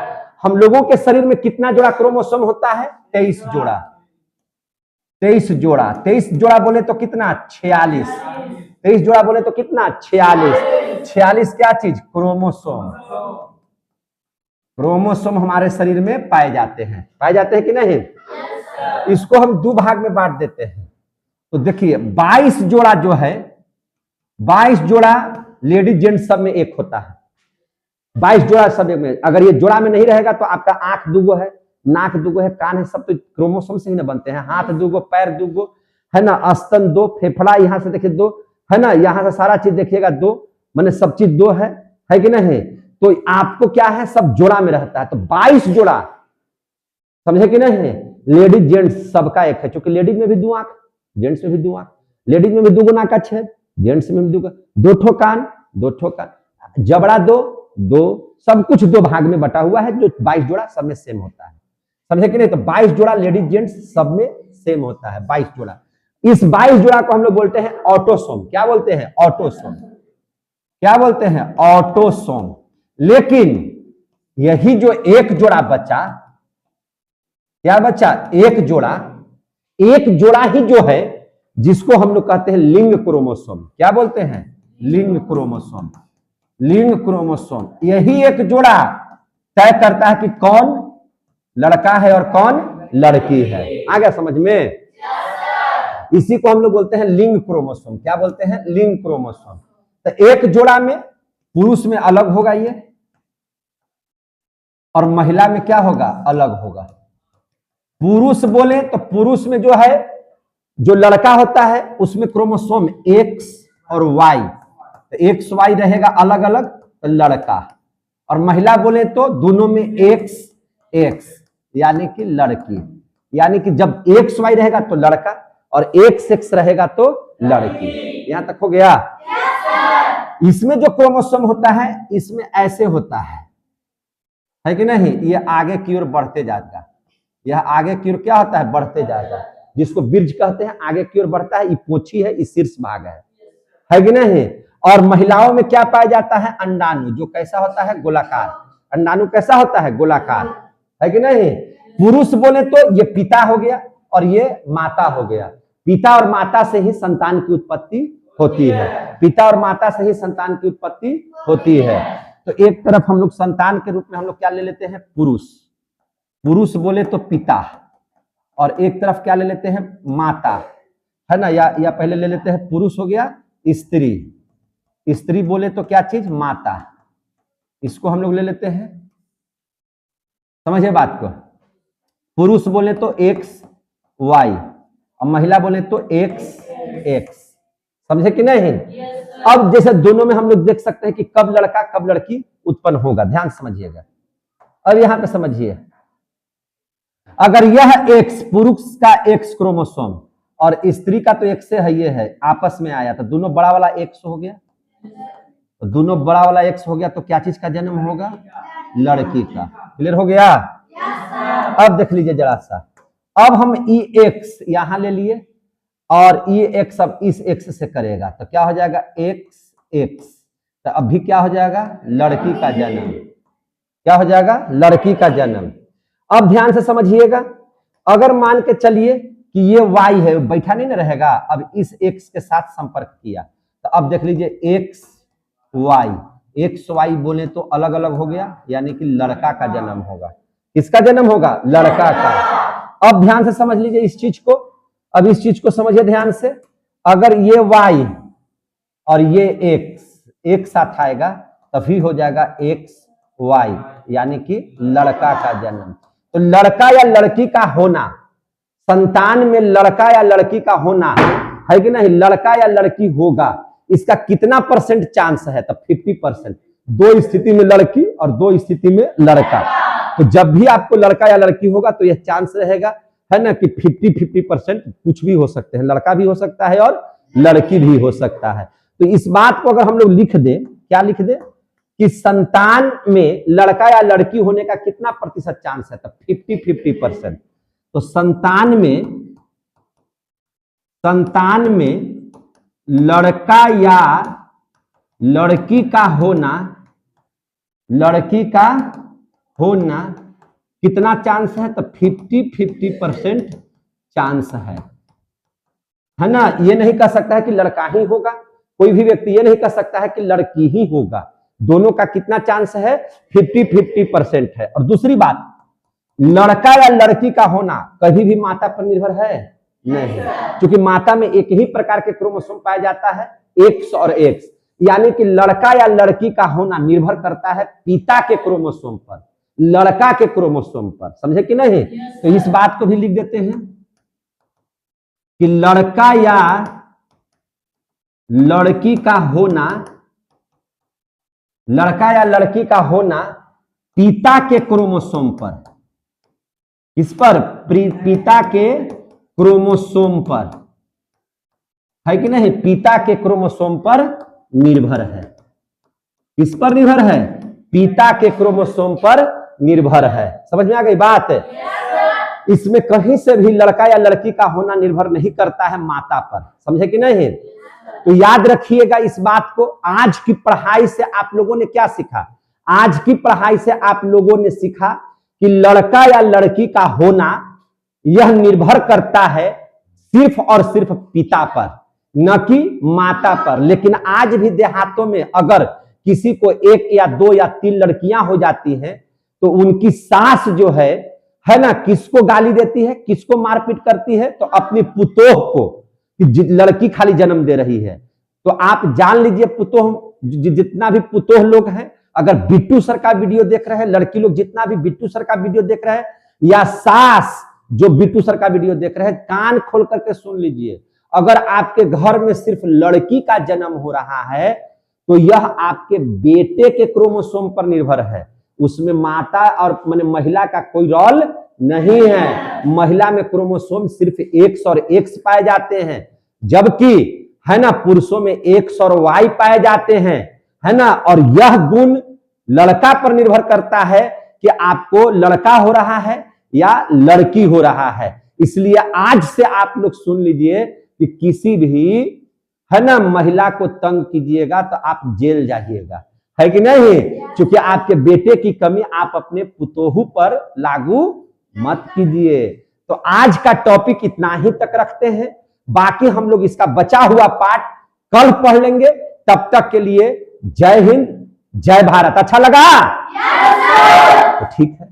हम लोगों के शरीर में कितना जोड़ा क्रोमोसोम होता है? 23 जोड़ा। 23 जोड़ा। 23 जोड़ा बोले तो कितना? 46। 23 जोड़ा बोले तो कितना? 46। 46 क्या चीज? क्रोमोसोम। क्रोमोसोम हमारे शरीर में पाए जाते हैं। पाए जाते हैं कि नहीं? इसको हम दो भाग में बांट देते हैं। तो देखिए 22 जोड़ा जो है, 22 जोड़ा लेडीज जेंट्स सब में एक होता है। 22 जोड़ा सब एक में। अगर ये जोड़ा में नहीं रहेगा तो आपका आंख दुगो है, नाक दुगो है, कान है, सब तो क्रोमोसोम से ही ना बनते हैं। हाथ दुगो, पैर दुगो, है ना, स्तन दो, फेफड़ा यहां से देखिए दो, है ना, यहां से सारा चीज देखिएगा दो, माने सब चीज दो है कि नहीं? तो आपको क्या है? सब जोड़ा में रहता है। तो 22 जोड़ा, समझे कि नहीं? लेडीज जेंट्स सबका एक है, क्योंकि लेडीज में भी दो आंख, जेंट्स में भी दो आंख, लेडीज में भी दुगो नाक का छेद, जेंट्स में भी दुगो, दो ठो कान, जबड़ा दो, सब कुछ दो भाग में बटा हुआ है। जो 22 जोड़ा सब में सेम होता है, समझे कि नहीं? तो 22 जोड़ा लेडीज जेंट्स सब में सेम होता है, 22 जोड़ा। इस 22 जोड़ा को हम लोग बोलते हैं ऑटोसोम। क्या बोलते हैं? ऑटोसोम। क्या बोलते हैं? ऑटोसोम। लेकिन यही जो एक जोड़ा बचा, क्या बचा? एक जोड़ा ही जो है, जिसको हम लोग कहते हैं लिंग क्रोमोसोम। क्या बोलते हैं? लिंग क्रोमोसोम। लिंग क्रोमोसोम यही एक जोड़ा तय करता है कि कौन लड़का है और कौन लड़की है। आ गया समझ में? इसी को हम लोग बोलते हैं लिंग क्रोमोसोम। क्या बोलते हैं? लिंग क्रोमोसोम। तो एक जोड़ा में पुरुष में अलग होगा ये, और महिला में क्या होगा? अलग होगा। पुरुष बोले तो पुरुष में जो है, जो लड़का होता है उसमें क्रोमोसोम X और Y, तो X Y रहेगा अलग अलग, तो लड़का। और महिला बोले तो दोनों में X यानी कि लड़की। यानी कि जब X Y रहेगा तो लड़का और XX रहेगा तो लड़की। यहां तक हो गया? इसमें जो क्रोमोसोम होता है, इसमें ऐसे होता है कि नहीं? ये आगे की ओर बढ़ते जाएगा। यह आगे की ओर क्या होता है? बढ़ते जाएगा, जिसको बीज कहते हैं। आगे की ओर बढ़ता है। ये पोछी है, ये शीर्ष भाग है कि नहीं? और महिलाओं में क्या पाया जाता है? अंडाणु, जो कैसा होता है? गोलाकार। अंडाणु कैसा होता है? गोलाकार, है कि नहीं? पुरुष बोले तो ये पिता हो गया और ये माता हो गया। पिता और माता से ही संतान की उत्पत्ति होती है। पिता और माता से ही संतान की उत्पत्ति होती है। तो एक तरफ हम लोग संतान के रूप में हम लोग क्या ले लेते हैं? पुरुष बोले तो पिता, और एक तरफ क्या ले लेते हैं? माता, है ना? या पहले ले लेते हैं पुरुष हो गया, स्त्री बोले तो क्या चीज? माता। इसको हम लोग ले लेते हैं, समझिए बात को। पुरुष बोले तो XY और महिला बोले तो XX, समझे कि नहीं? अब जैसे दोनों में हम लोग देख सकते हैं कि कब लड़का कब लड़की उत्पन्न होगा। ध्यान समझिएगा। अब यहां पे समझिए, अगर यह X पुरुष का X क्रोमोसोम और स्त्री का तो X है, ये है, आपस में आया तो दोनों बड़ा वाला X हो गया। तो दोनों बड़ा वाला X हो गया तो क्या चीज का जन्म होगा? लड़की का। क्लियर हो गया? अब देख लीजिए जरा सा। अब हम EX यहां ले लिए और EX अब इस X से करेगा तो क्या हो जाएगा? XX। तो अभी क्या हो जाएगा? लड़की का जन्म। क्या हो जाएगा? लड़की का जन्म। अब ध्यान से समझिएगा, अगर मान के चलिए कि ये Y है, बैठा नहीं ना रहेगा, अब इस X के साथ संपर्क किया तो अब देख लीजिए XY बोले तो अलग अलग हो गया, यानी कि लड़का का जन्म होगा। किसका जन्म होगा? लड़का का। अब ध्यान से समझ लीजिए इस चीज को। अब इस चीज को समझिए ध्यान से। अगर ये Y और ये X एक साथ आएगा तभी हो जाएगा XY, यानी कि लड़का का जन्म। तो लड़का या लड़की का होना, संतान में लड़का या लड़की का होना, है कि नहीं, लड़का या लड़की होगा, इसका कितना परसेंट चांस है, तब 50%। 2 स्थिति में लड़की और 2 स्थिति में लड़का। तो जब भी आपको लड़का या लड़की होगा तो यह चांस रहेगा, है ना, कि 50-50% कुछ भी हो सकते हैं, लड़का भी हो सकता है और लड़की भी हो सकता है। तो इस बात को अगर हम लोग लिख दें, क्या लिख दें, कि संतान में लड़का या लड़की होने का कितना प्रतिशत चांस है, तब 50-50%। तो संतान में लड़का या लड़की का होना कितना चांस है, तो 50-50% चांस है ना। ये नहीं कह सकता है कि लड़का ही होगा, कोई भी व्यक्ति ये नहीं कह सकता है कि लड़की ही होगा। दोनों का कितना चांस है, 50-50% है। और दूसरी बात, लड़का या लड़की का होना कभी भी माता पर निर्भर है नहीं, क्योंकि माता में एक ही प्रकार के क्रोमोसोम पाया जाता है, X और X, यानी कि लड़का या लड़की का होना निर्भर करता है पिता के क्रोमोसोम पर, लड़का के क्रोमोसोम पर, समझे कि नहीं। तो इस बात को भी लिख देते हैं कि लड़का या लड़की का होना पिता के क्रोमोसोम पर, इस पर पिता के क्रोमोसोम पर, है कि नहीं, पिता के क्रोमोसोम पर निर्भर है। किस पर निर्भर है, पिता के क्रोमोसोम पर निर्भर है। समझ में आ गई बात। इसमें कहीं से भी लड़का या लड़की का होना निर्भर नहीं करता है माता पर, समझे कि नहीं। तो याद रखिएगा इस बात को। आज की पढ़ाई से आप लोगों ने क्या सीखा, आज की पढ़ाई से आप लोगों ने सीखा कि लड़का या लड़की का होना यह निर्भर करता है सिर्फ और सिर्फ पिता पर, न कि माता पर। लेकिन आज भी देहातों में अगर किसी को 1 या 2 या 3 लड़कियां हो जाती हैं तो उनकी सास जो है ना, किसको गाली देती है, किसको मारपीट करती है, तो अपनी पुतोह को, लड़की खाली जन्म दे रही है। तो आप जान लीजिए, पुतोह जितना भी पुतोह लोग हैं, अगर बिट्टू सर का वीडियो देख रहे हैं, लड़की लोग जितना भी बिट्टू सर का वीडियो देख रहे हैं, या सास जो बिट्टू सर का वीडियो देख रहे हैं, कान खोल करके सुन लीजिए। अगर आपके घर में सिर्फ लड़की का जन्म हो रहा है तो यह आपके बेटे के क्रोमोसोम पर निर्भर है, उसमें माता और माने महिला का कोई रोल नहीं है। महिला में क्रोमोसोम सिर्फ X और X पाए जाते हैं, जबकि है ना पुरुषों में X और Y पाए जाते हैं, है ना। और यह गुण लड़का पर निर्भर करता है कि आपको लड़का हो रहा है या लड़की हो रहा है। इसलिए आज से आप लोग सुन लीजिए कि किसी भी है ना महिला को तंग कीजिएगा तो आप जेल जाइएगा, है कि नहीं, क्योंकि आपके बेटे की कमी आप अपने पुतोहू पर लागू मत कीजिए। तो आज का टॉपिक इतना ही तक रखते हैं, बाकी हम लोग इसका बचा हुआ पार्ट कल पढ़ लेंगे। तब तक के लिए जय हिंद, जय भारत। अच्छा लगा? तो ठीक है।